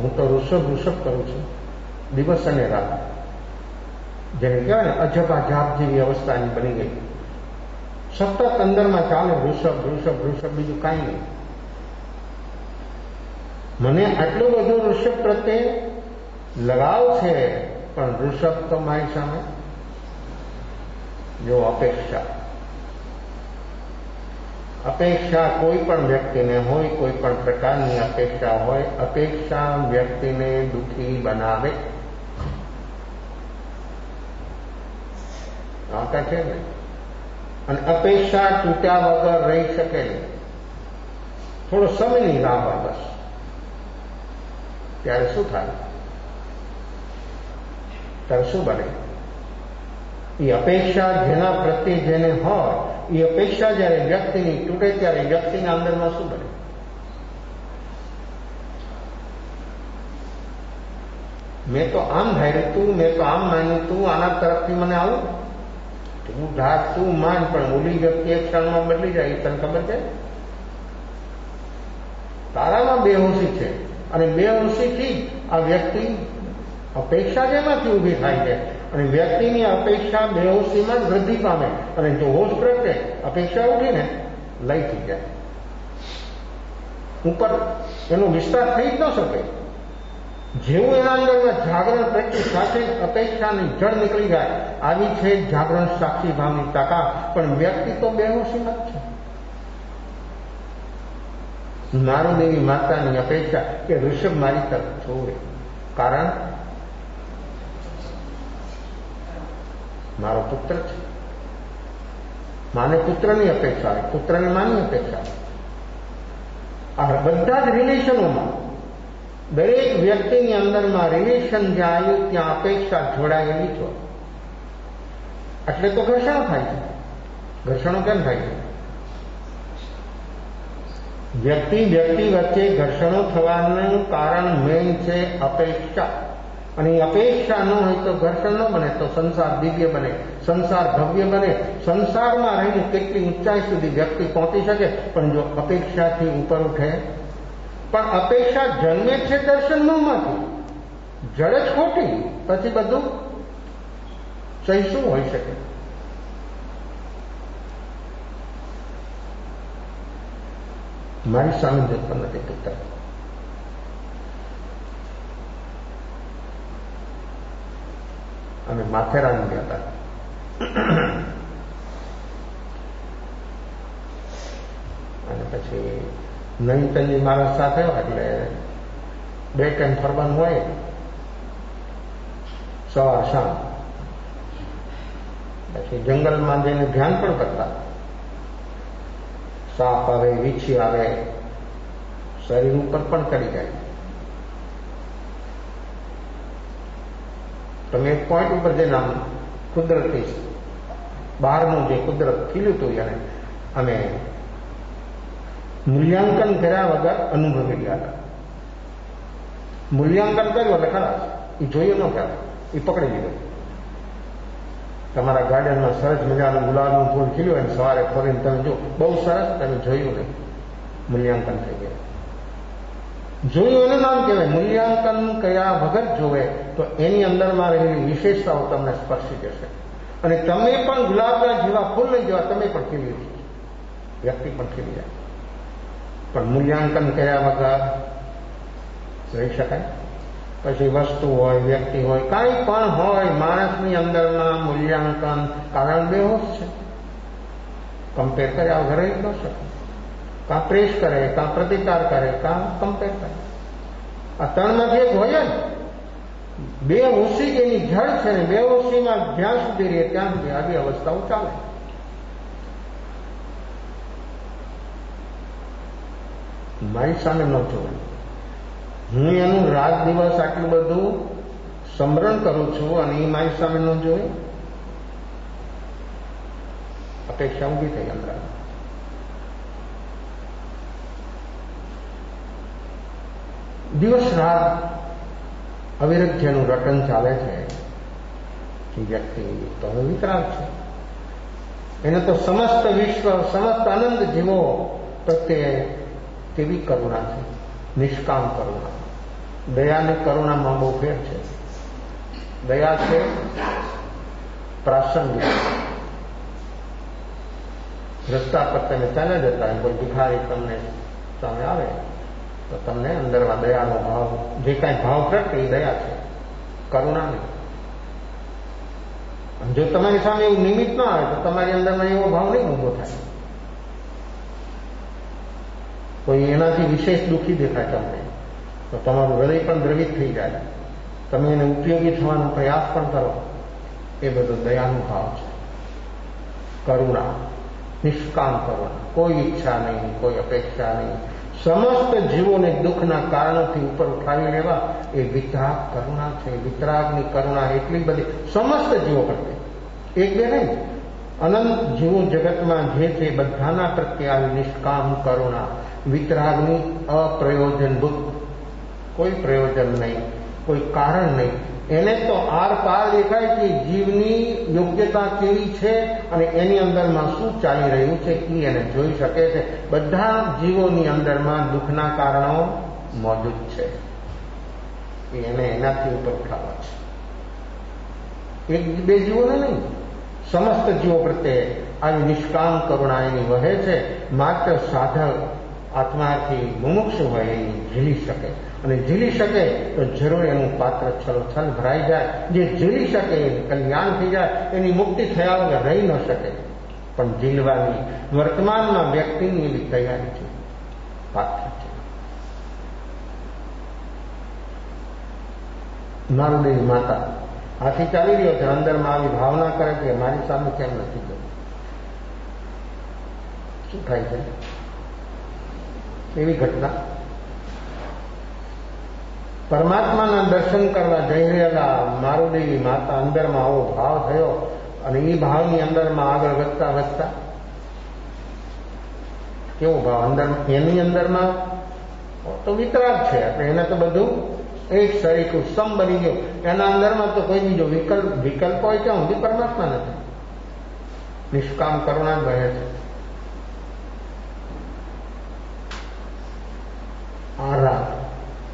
હું તો ઋષભ કરું છું દિવસ અને રાત, જેને કહેવાય ને અજબા જાપ જેવી અવસ્થાની બની ગઈ. સતત અંદરમાં ચાલે ઋષભ, બીજું કાંઈ નહીં. મને આટલું બધું ઋષભ પ્રત્યે લગાવ છે, પણ ઋષભ તો મારી સામે જો અપેક્ષા કોઈ પણ વ્યક્તિને હોય, કોઈ પણ પ્રકારની અપેક્ષા હોય, અપેક્ષા વ્યક્તિને દુઃખી બનાવે. આકા છે ને, અને અપેક્ષા તૂટ્યા વગર રહી શકે નહીં. થોડો સમયની રાહ હોય બસ, ત્યારે શું થાય, ત્યારે શું બને? એ અપેક્ષા જેના પ્રત્યે જેને હોય એ અપેક્ષા જ્યારે વ્યક્તિની તૂટે ત્યારે વ્યક્તિના અંદરમાં શું બને? મેં તો આમ ધાર્યું તું, મેં તો આમ માન્યું તું, આના તરફથી મને આવું. તું ધાર, તું માન, પણ ઓલી વ્યક્તિ એક ક્ષણમાં બદલી જાય એ તને ખબર છે? તારામાં બેહોશી છે અને બેહોશીથી આ વ્યક્તિ અપેક્ષા જેમાંથી ઊભી થાય છે અને વ્યક્તિની અપેક્ષા બેહોશીમાં જ વૃદ્ધિ પામે અને જો હોશ પ્રગટે અપેક્ષા ઉઠીને લઈ થઈ જાય. ઉપર એનો વિસ્તાર થઈ જ ન શકે. જેવું એના અંદરમાં જાગરણ પ્રત્યે સાથે અપેક્ષાની જળ નીકળી જાય, આવી છે જાગરણ સાક્ષી ભાવની તાકાત. પણ વ્યક્તિ તો બેહોશીમાં જ છે. નારોદેવી માતાની અપેક્ષા કે ઋષભ મારી તરફ જોવે, કારણ મારો પુત્ર છે. માને પુત્રની અપેક્ષા હોય, પુત્રને માની અપેક્ષા હોય. આ બધા જ રિલેશનોમાં દરેક વ્યક્તિની અંદરમાં રિલેશન જ્યાં આવ્યું ત્યાં અપેક્ષા જોડાયેલી જ હોય. એટલે તો ઘર્ષણો થાય છે. ઘર્ષણો કેમ થાય છે? વ્યક્તિ વચ્ચે ઘર્ષણો થવાનું કારણ મેઇન છે અપેક્ષા. અને અપેક્ષા ન હોય તો ઘર્ષણ ન બને, તો સંસાર દિવ્ય બને, સંસાર ભવ્ય બને. સંસારમાં રહીને કેટલી ઊંચાઈ સુધી વ્યક્તિ પહોંચી શકે, પણ જો અપેક્ષાથી ઉપર ઉઠે. પણ અપેક્ષા જન્મે છે દર્શન મોહમાંથી. જડ જ ખોટી, પછી બધું સહી શું હોઈ શકે? મારી સામે જતો નથી પુત્ર. અમે માથેરાન ગયા હતા. અને પછી નવીનચંદજી મારા સાથે એટલે 2 ટાઈમ ફરવાનું હોય, સવાર સાંજ. પછી જંગલમાં જઈને ધ્યાન પણ કરતા. સાપ આવે, વીછી આવે, શરીર ઉપર પણ ચડી જાય. તમે એક પોઈન્ટ ઉપર જઈને આમ કુદરતી બહારનું જે કુદરત ખીલ્યું હતું એને અમે મૂલ્યાંકન કર્યા વગર અનુભવી ગયા હતા. મૂલ્યાંકન કર્યું એટલે ખરા એ જોયું ન કર્યા, એ પકડી લીધું. તમારા ગાર્ડનમાં સરસ મજાનું ગુલાબનું ફૂલ ખીલ્યું અને સવારે ફરીને તમે જો બહુ સરસ, તમે જોયું નહીં, મૂલ્યાંકન થઈ ગયા. જોયું એનું નામ કહેવાય. મૂલ્યાંકન કર્યા વગર જોવે તો એની અંદરમાં રહેલી વિશેષતાઓ તમને સ્પર્શી જશે અને તમે પણ ગુલાબના જેવા ફૂલને જેવા તમે પણ ખીલી જશો, વ્યક્તિ પણ ખીલી જાય. પણ મૂલ્યાંકન કર્યા વગર રહી શકાય? પછી વસ્તુ હોય, વ્યક્તિ હોય, કાંઈ પણ હોય, માણસની અંદરમાં મૂલ્યાંકન કારણ બેહોશ છે. કમ્પેર કર્યા વગર રહી ન શકે. કાં પ્રેસ કરે, કાં પ્રતિકાર કરે, કાં કમ્પેર કરે. આ ત્રણમાંથી એક હોય જ. બેહોશી એની જળ છે ને બેહોશીમાં જ્યાં સુધી રહે ત્યાં સુધી આવી અવસ્થાઓ ચાલે. મારી સામે ન જોવે. હું એનું રાત દિવસ આટલું બધું સ્મરણ કરું છું અને એ મારી સામે ન જોવે. અપેક્ષા ઊભી થઈ અંદર. દિવસ રાત અવિરત જેનું રટન ચાલે છે એ વ્યક્તિ તો હવે વિતરાગ છે. એને તો સમસ્ત વિશ્વ, સમસ્ત આનંદ જીવો પ્રત્યે કેવી કરુણા છે, નિષ્કામ કરુણા. દયાની કરુણામાં બહુ ફેર છે. દયા છે પ્રાસંગિક. રસ્તા પર તમે ચાલ્યા જતા એમ કોઈ ભિખારી તમને સામે આવે તો તમને અંદરમાં દયાનો ભાવ, જે કાંઈ ભાવ પ્રગટે એ દયા છે, કરુણા નહીં. જો તમારી સામે એવું નિમિત્ત ના આવે તો તમારી અંદરમાં એવો ભાવ નહીં ઊભો થાય. કોઈ એનાથી વિશેષ દુઃખી દેખાય તમને તો તમારું હૃદય પણ દ્રવિત થઈ જાય. તમે એને ઉપયોગી થવાનો પ્રયાસ પણ કરો. એ બધો દયાનો ભાવ છે, કરુણા, નિષ્કામ કરુણા. કોઈ ઈચ્છા નહીં, કોઈ અપેક્ષા નહીં. સમસ્ત જીવોને દુઃખના કારણોથી ઉપર ઉઠાવી લેવા એ વિતરાગ કરુણા છે. વિતરાગની કરુણા એટલી બધી સમસ્ત જીવો પ્રત્યે. એક બે નહીં, અનંત જીવો જગતમાં જે છે બધાના પ્રત્યે આવી નિષ્કામ કરુણા, વિતરાગની અપ્રયોજનભૂત, કોઈ પ્રયોજન નહીં, કોઈ કારણ નહીં, એને તો આર પાર દેખાય કે જીવની યોગ્યતા કેવી છે અને એની અંદરમાં શું ચાલી રહ્યું છે એ એને જોઈ શકે છે. બધા જીવોની અંદરમાં દુઃખના કારણો મોજૂદ છે, એને એનાથી ઉપર ઉઠાવવા છે. એક બે જીવોને નહીં, સમસ્ત જીવો પ્રત્યે આવી નિષ્કામ કરુણા એની વહે છે. માત્ર સાધક આત્માથી મુમુક્ષુ હોય એ ઝીલી શકે, અને ઝીલી શકે તો જરૂર એનું પાત્ર છલોછલ ભરાઈ જાય. જે ઝીલી શકે એ કલ્યાણ થઈ જાય, એની મુક્તિ થયા વગર રહી ન શકે. પણ ઝીલવાની વર્તમાનમાં વ્યક્તિની એવી તૈયારી છે, પાત્ર છે. મારુદેવી માતા હાથી ચાલી રહ્યો છે, અંદરમાં આવી ભાવના કરે કે મારી સામે કેમ નથી ગયો. શું થાય છે? એવી ઘટના પરમાત્માના દર્શન કરવા જઈ રહેલા મારુદેવી માતા અંદરમાં આવો ભાવ થયો, અને એ ભાવની અંદરમાં આગળ વધતા વધતા કેવો ભાવ અંદર, એની અંદરમાં તો વિતરાગ છે, એટલે એને તો બધું એક સરખું સમ બની ગયો. એના અંદરમાં તો કોઈ બીજો વિકલ્પ હોય ત્યાં સુધી પરમાત્મા નથી. નિષ્કામ કરુણા જ વહે છે.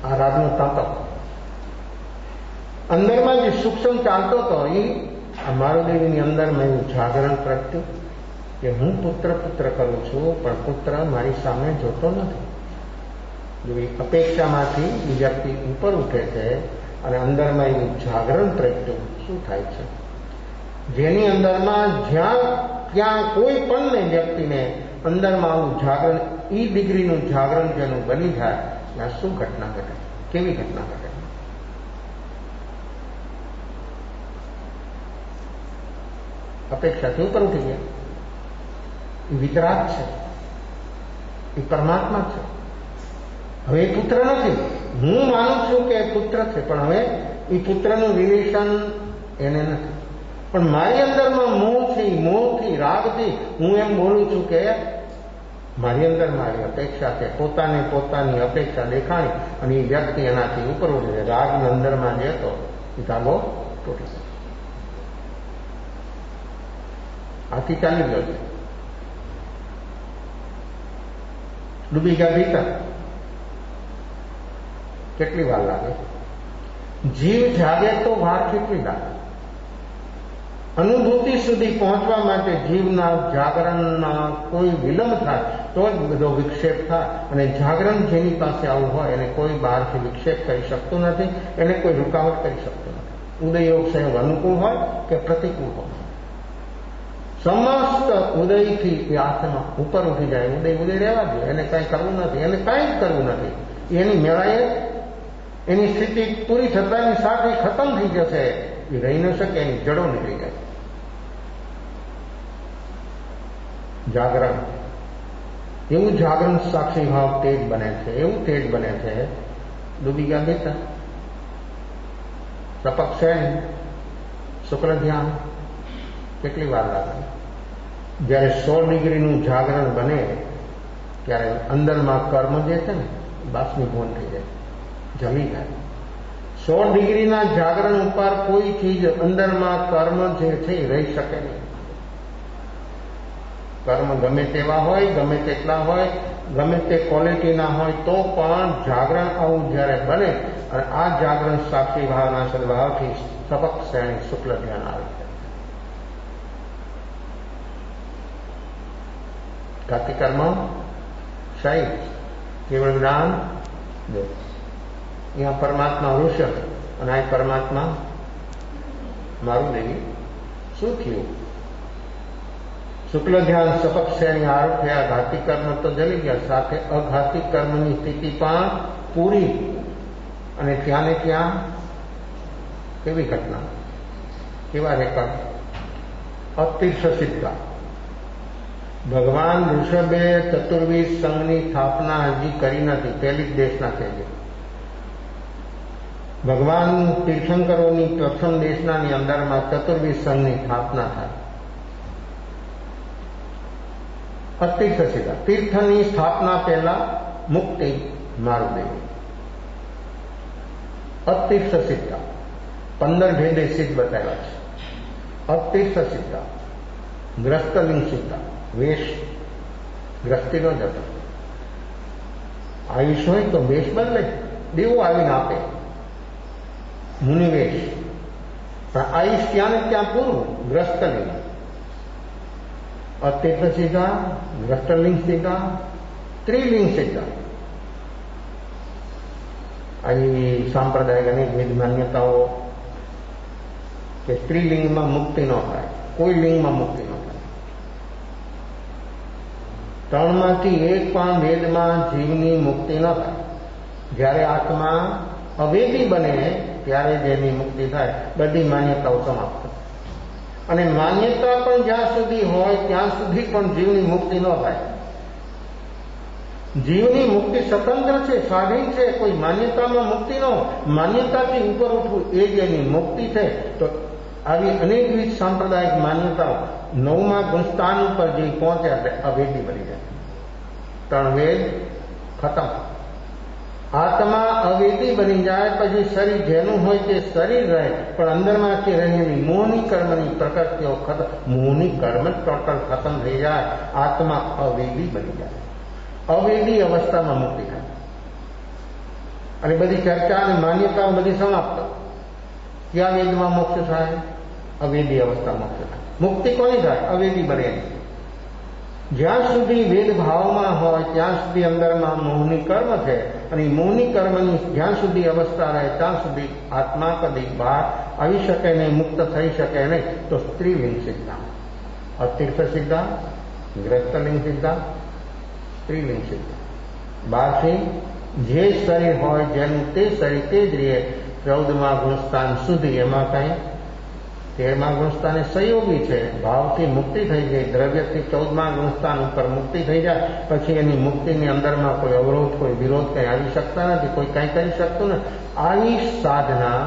આ રાતનો તાંતક અંદરમાં જે સૂક્ષ્મ ચાલતો હતો એ મારુદેવીની અંદરમાં એવું જાગરણ પ્રગટ્યું કે હું પુત્ર કરું છું, પણ પુત્ર મારી સામે જોતો નથી. જેવી અપેક્ષામાંથી એ વ્યક્તિ ઉપર ઉઠે છે અને અંદરમાં એવું જાગરણ પ્રગટ્યું. શું થાય છે? જેની અંદરમાં ત્યાં કોઈ પણ વ્યક્તિને અંદરમાં આવું જાગરણ, એ ડિગ્રીનું જાગરણ જેનું બની જાય, ત્યાં શું ઘટના ઘટે? કેવી ઘટના ઘટે? અપેક્ષાથી ઉપર ઉઠી ગયા. એ વિતરાગ છે, એ પરમાત્મા છે. હવે એ પુત્ર નથી. હું માનું છું કે પુત્ર છે, પણ હવે એ પુત્રનું રિલેશન એને નથી. પણ મારી અંદરમાં મોહથી રાગથી હું એમ બોલું છું કે મારી અંદર મારી અપેક્ષા છે. પોતાની અપેક્ષા દેખાણી અને એ વ્યક્તિ એનાથી ઉપર ઉઠે. રાગની અંદરમાં જે હતો એ ધાગો તૂટી ગયો. હાથી ચાલી ગયો છે, ડૂબી ગયા ભીતર. કેટલી વાર લાગે? જીવ જાગે તો વાર કેટલી લાગે? અનુભૂતિ સુધી પહોંચવા માટે જીવના જાગરણના કોઈ વિલંબ થાય તો જ બધો વિક્ષેપ થાય. અને જાગરણ જેની પાસે આવું હોય એને કોઈ બહારથી વિક્ષેપ કરી શકતું નથી, એને કોઈ રૂકાવટ કરી શકતું નથી. ઉદયયોગ સંયોગ અનુકૂળ હોય કે પ્રતિકૂળ હોય, સમસ્ત ઉદયથી એ આત્મા ઉપર ઉઠી જાય. ઉદય રહેવા દે, એને કંઈ કરવું નથી, એને કંઈ જ કરવું નથી. એની મેળાએ એની સ્થિતિ પૂરી થતાની સાથે ખતમ થઈ જશે. એ રહી ન શકે, એની જડો નીકળી જાય. જાગરણ, એવું જાગરણ સાક્ષી ભાવ તેજ બને છે, એવું તેજ બને છે. ડૂબી ગયા બેટા, સપક શેણ, શુક્લ ધ્યાન. કેટલી વાર લાગે? જ્યારે 100 ડિગ્રીનું જાગરણ બને ત્યારે અંદરમાં કર્મ જે છે ને બાષ્પીભવન થઈ જાય, જમી જાય. 100 ડિગ્રીના જાગરણ ઉપર કોઈ ચીજ અંદરમાં કર્મ જે છે એ રહી શકે નહીં. કર્મ ગમે તેવા હોય, ગમે તેટલા હોય, ગમે તે ક્વોલિટીના હોય, તો પણ જાગરણ આવું જ્યારે બને અને આ જાગરણ સાક્ષી ભાવના સદભાવથી સપક શ્રેણી શુક્લ ધ્યાન આવે છે. ઘાતી કર્મ શૈવ, કેવળ જ્ઞાન દે. यहाँ परमात्मा ऋषभ અને આ પરમાત્મા મારુદેવી. શું થયું? શુક્લ ધ્યાન સપક શ્રેણી આરોપ થયા. ઘાતી કર્મ તો જલી ગયા, સાથે અઘાતી કર્મની સ્થિતિ પણ પૂરી. અને ત્યાં ને ત્યાં કેવી ઘટના, કેવા રેકર્ડ? અતિર્ષ સિદ્ધા. ભગવાન ઋષભે ચતુર્વિધ સંઘની સ્થાપના હજી કરી નથી, પહેલી જ દેશના છે. ભગવાન તીર્થંકરોની પ્રથમ દેશનાની અંદરમાં ચતુર્વિધ સંઘની સ્થાપના થાય. અતીર્થ સિદ્ધા તીર્થની સ્થાપના પહેલા મુક્તિ મારુદેવી. અતીર્થ સિદ્ધા 15 ભેદે સિદ્ધ બતાવ્યા છે. અતીર્થ સિદ્ધા, ગ્રસ્તલિંગ સિદ્ધા, વેશ ગ્રસ્તીનો જ હતો. આયુષ હોય તો વેશ બદલે, દેવો આવીને આપે મુનિવેશ, પણ આયુષ ત્યાં ને ત્યાં પૂરું. ગ્રસ્તલિંગ, અતીર્થ સિદ્ધા, ગ્રસ્તલિંગ સિદ્ધા, ત્રિલિંગ સિદ્ધા. આવી સાંપ્રદાયિક અનેક વિવિધ માન્યતાઓ કે સ્ત્રીલિંગમાં મુક્તિ ન થાય, કોઈ લિંગમાં મુક્તિ ન થાય. 3માંથી એક પણ વેદમાં જીવની મુક્તિ ન થાય. જ્યારે આત્મા અવેદી બને ત્યારે જેની મુક્તિ થાય. બધી માન્યતાઓ સમાપ્ત. અને માન્યતા પણ જ્યાં સુધી હોય ત્યાં સુધી પણ જીવની મુક્તિ ન થાય. જીવની મુક્તિ સ્વતંત્ર છે, સ્વાધીન છે. કોઈ માન્યતામાં મુક્તિ ન હોય. માન્યતાથી ઉપર ઉઠવું એ જ એની મુક્તિ છે. તો આવી અનેકવિધ સાંપ્રદાયિક માન્યતાઓ 9મા ગુણસ્થાન ઉપર જે પહોંચે એટલે અવેદી બની જાય. 3 વેદ ખતમ. આત્મા અવેદી બની જાય પછી શરીર જેનું હોય તે શરીર રહે, પણ અંદરમાંથી રહેલી મોહની કર્મની પ્રકૃતિઓ ખતમ. મોહની કર્મ ટોટલ ખતમ થઈ જાય. આત્મા અવેદી બની જાય. અવેદી અવસ્થામાં મુક્તિ થાય. અને બધી ચર્ચા અને માન્યતાઓ બધી સમાપ્ત. ક્યાં વેદમાં મોક્ષ થાય? અવેદી અવસ્થા મોક્ષ થાય. મુક્તિ કોની થાય? અવેદી બને. જ્યાં સુધી વેદ ભાવમાં હોય ત્યાં સુધી અંદરમાં મોહની કર્મ છે, અને મોહની કર્મની જ્યાં સુધી અવસ્થા રહે ત્યાં સુધી આત્મા કદી બહાર આવી શકે નહીં, મુક્ત થઈ શકે નહીં. તો સ્ત્રીલિંગ સિદ્ધા, અતીર્થ સિદ્ધા, ગ્રસ્તલિંગ સિદ્ધા, સ્ત્રીલિંગ સિદ્ધા. બહારથી જે શરીર હોય જેનું તે શરીર તે જ રહે. 14મા ગુણસ્થાન સુધી. એમાં કઈ 13મા ગુણસ્થાને સંયોગી છે. ભાવથી મુક્તિ થઈ ગઈ. દ્રવ્યથી 14મા ગુણસ્થાન ઉપર મુક્તિ થઈ જાય પછી એની મુક્તિની અંદરમાં કોઈ અવરોધ, કોઈ વિરોધ કંઈ આવી શકતા નથી. કોઈ કંઈ કરી શકતું નથી. આવી સાધના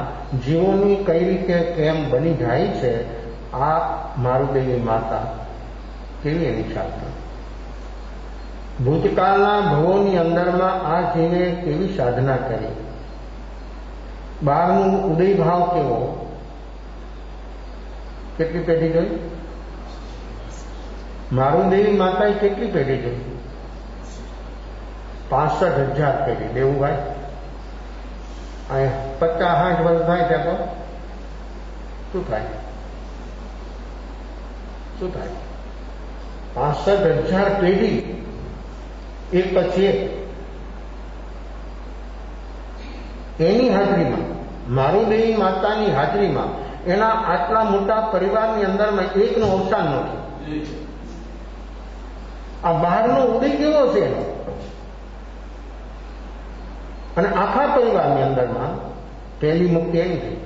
જીવોની કઈ રીતે કેમ બની જાય છે? આ મારુદેવી માતા કેવી એની સાધના. ભૂતકાળના ભવોની અંદરમાં આ જીવે કેવી સાધના કરી. બહારનું ઉદય ભાવ કેવો. કેટલી પેઢી જોઈ? મારુદેવી માતાએ કેટલી પેઢી જોઈ? 65,000 પેઢી. દેવુભાઈ અહીંયા 50-60 વર્ષ થાય ત્યાં તો શું થાય? શું થાય? 65,000 પેઢી એક પછી એક. એની હાજરીમાં, મારુદેવી માતાની હાજરીમાં, એના આટલા મોટા પરિવારની અંદરમાં એકનું અવસાન નથી. આ બહારનો ઉદય કેવો છે એનો? અને આખા પરિવારની અંદરમાં પહેલી મુક્તિ એની થઈ.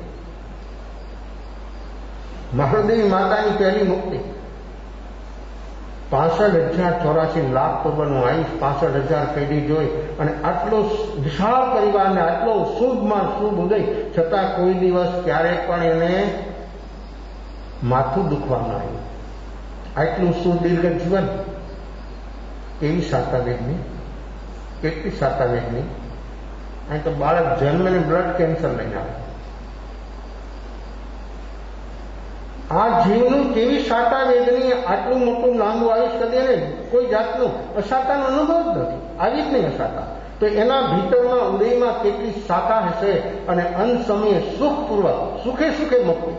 મારુદેવી માતાની પહેલી મુક્તિ. 65,084 લાખ પૂર્વનું આયુષ, 65,000 પેઢી જોઈ અને આટલો વિશાળ પરિવારને આટલો શુભમાં શુભ ઉદય, છતાં કોઈ દિવસ ક્યારેક પણ એને માથું દુખવા ન આવ્યું. આટલું સુદીર્ઘ જીવન. કેવી સાતાવેદની, કેટલી સાતાવેદની. અહીં તો બાળક જન્મને બ્લડ કેન્સર લઈને આવે. આ જીવનું કેવી સાતા વેદની. આટલું મોટું લાંબુ આયુષ્ય કદી એને કોઈ જાતનું અસાતાનો અનુભવ જ નથી. આવી જ નહીં અસાતા. તો એના ભીતરના ઉદયમાં કેટલી સાતા હશે. અને અંત સમયે સુખપૂર્વક સુખે સુખે મુક્તિ.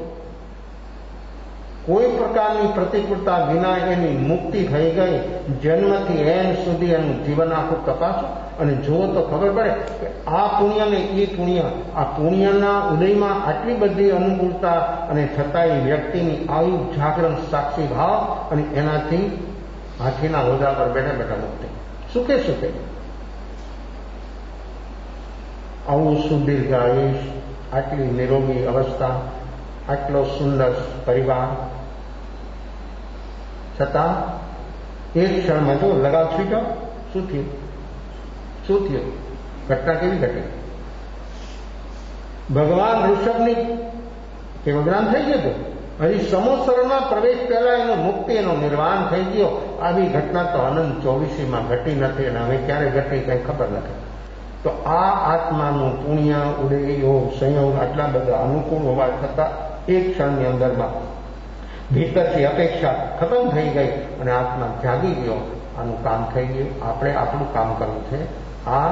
કોઈ પ્રકારની પ્રતિકૂળતા વિના એની મુક્તિ થઈ ગઈ. જન્મથી એન્ડ સુધી એનું જીવન આખું તપાસો અને જુઓ તો ખબર પડે કે આ પુણ્ય ને એ પુણ્ય, આ પુણ્યના ઉદયમાં આટલી બધી અનુકૂળતા અને છતાંય વ્યક્તિની આવી જાગરણ સાક્ષી ભાવ અને એનાથી હાથીના હોદ્દા પર બેઠા બેઠા મુક્તિ. સુખે સુખે. આવું સુદીર્ઘ આયુષ, આટલી નિરોગી અવસ્થા, આટલો સુંદર પરિવાર, છતાં એક ક્ષણમાં જો લગાવ છૂટ્યો. શું થયું? શું થયું? ઘટના કેવી ઘટી? ભગવાન ઋષભની કેવગ્રામ થઈ ગયું હતું, હજી સમોસરમાં પ્રવેશ પહેલા એનો મુક્તિ, એનો નિર્વાણ થઈ ગયો. આવી ઘટના તો અનંત 24માં ઘટી નથી અને હવે ક્યારે ઘટી કઈ ખબર નથી. તો આ આત્માનું પુણ્ય, ઉદય, યોગ, સંયોગ આટલા બધા અનુકૂળ હોવા છતાં એક ક્ષણની અંદરમાં ભીતરથી અપેક્ષા ખતમ થઈ ગઈ અને આત્મા જાગી ગયો. આનું કામ થઈ ગયું. આપણે આપણું કામ કરવું છે. આ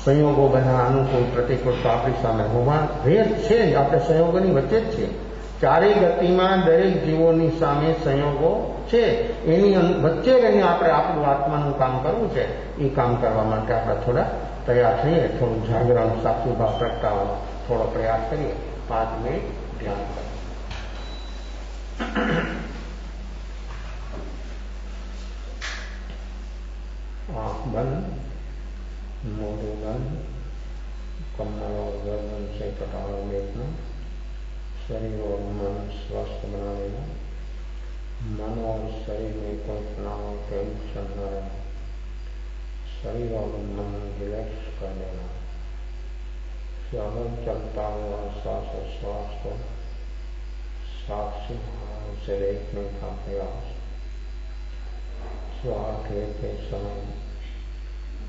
સંયોગો બધા અનુકૂળ પ્રતિકૂળ તો આપણી સામે હોવા ભેદ છે જ. આપણે સંયોગોની વચ્ચે જ છીએ. ચારેય ગતિમાં દરેક જીવોની સામે સંયોગો છે. એની વચ્ચે રહીને આપણે આપણું આત્માનું કામ કરવું છે. એ કામ કરવા માટે આપણે થોડા તૈયાર થઈએ. થોડું જાગરણ, સાચું ભાવ પ્રગટાવવાનો થોડો પ્રયાસ કરીએ. 5 મિનિટ ધ્યાન કરીએ. आँख बंद, मोढ़े बंद, कमर और गर्दन से कटाव देखना, शरीर और मन स्वस्थ बना लेना, मन और शरीर में कोई तनाव, टेंशन न रहे, शरीर और मन रिलैक्स कर लेना, सहज चलता हुआ श्वासोच्छ्वास को साक्षी भाव से देखने का प्रयास। श्वास लेते समय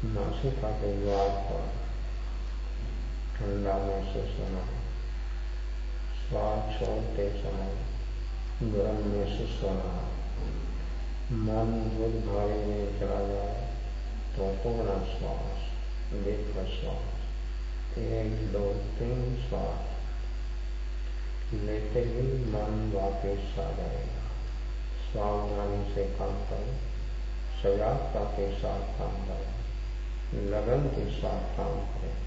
नासिका के द्वार पर ठंडा महसूस होना, श्वास छोड़ते समय गर्म महसूस होना, मन बुध भारी में चला जाए तो पूर्ण श्वास, दीर्घ श्वास, 1, 2, 3 श्वास लेते ही मन वापस आ जाएगा। सावधानी से काम करें, सजागता के साथ काम करें, लगन के साथ काम करें।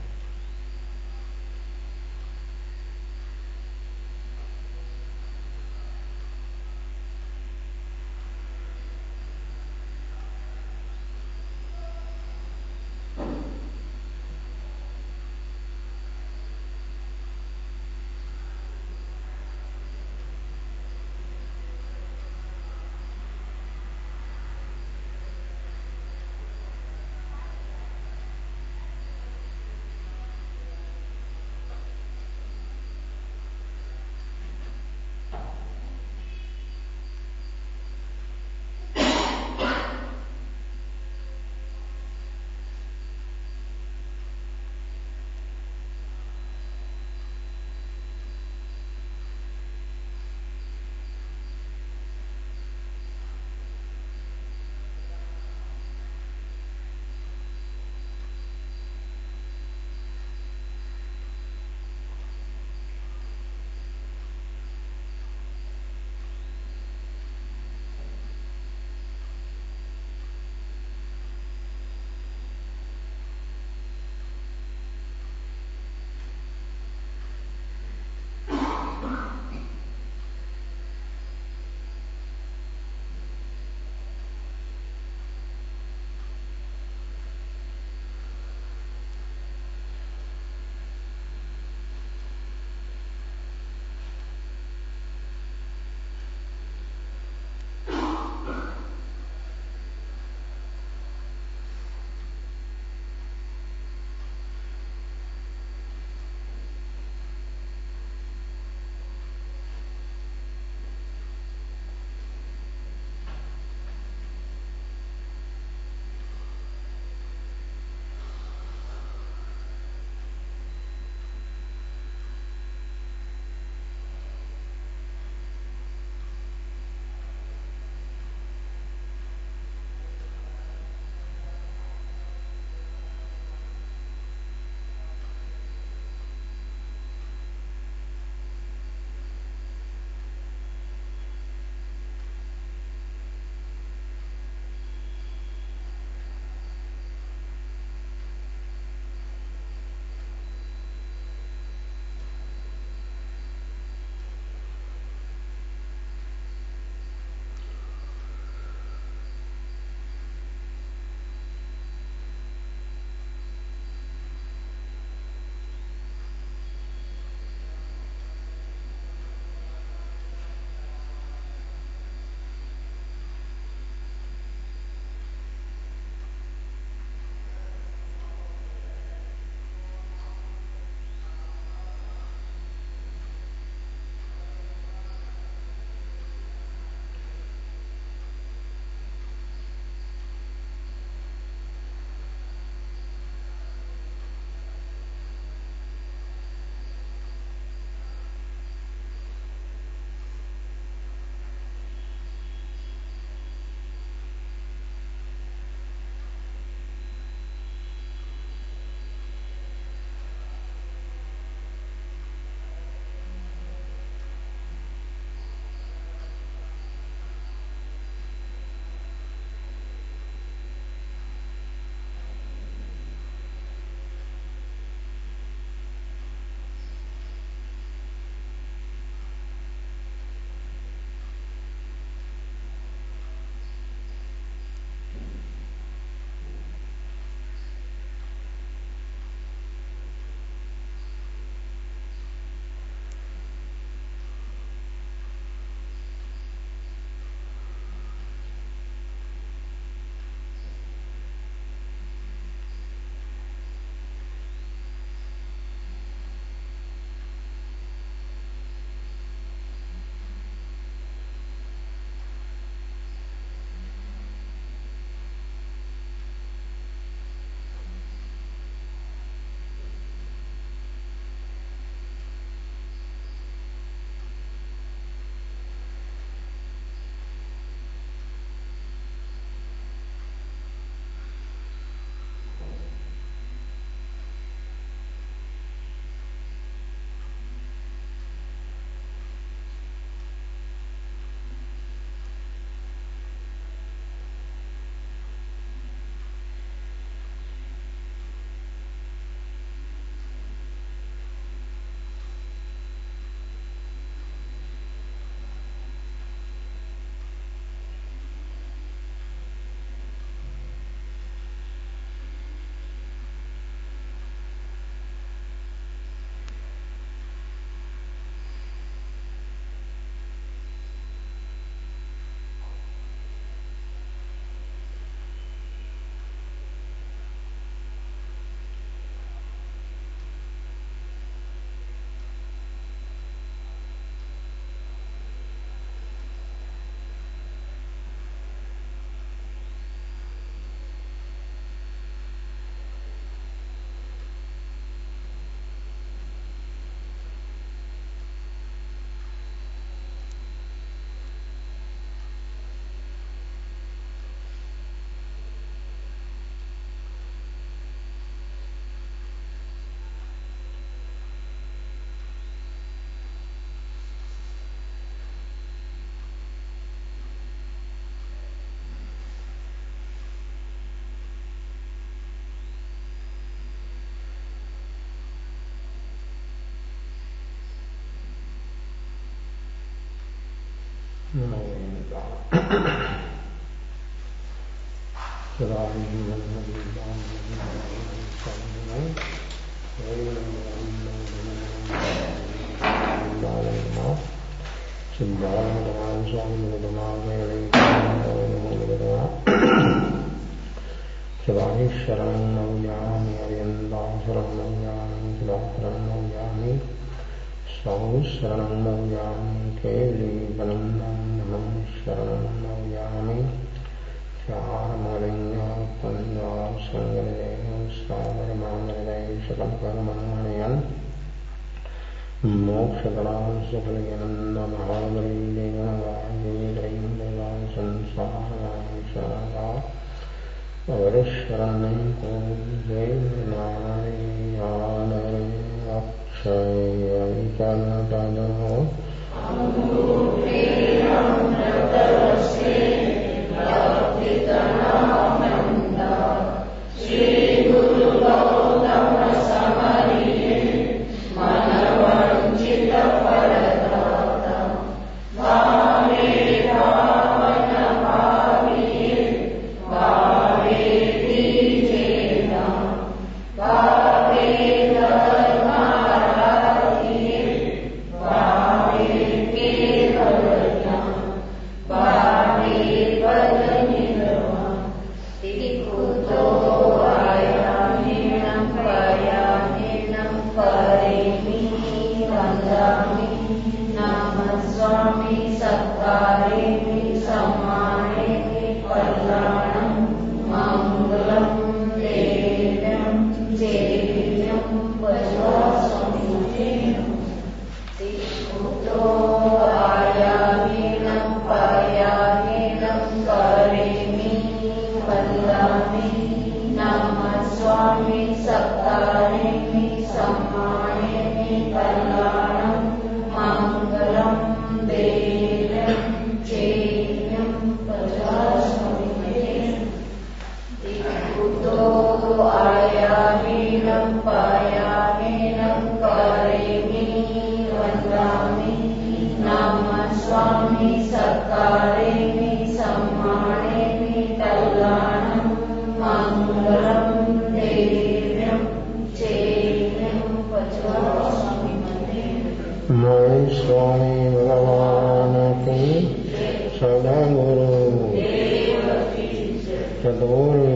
सदगुरु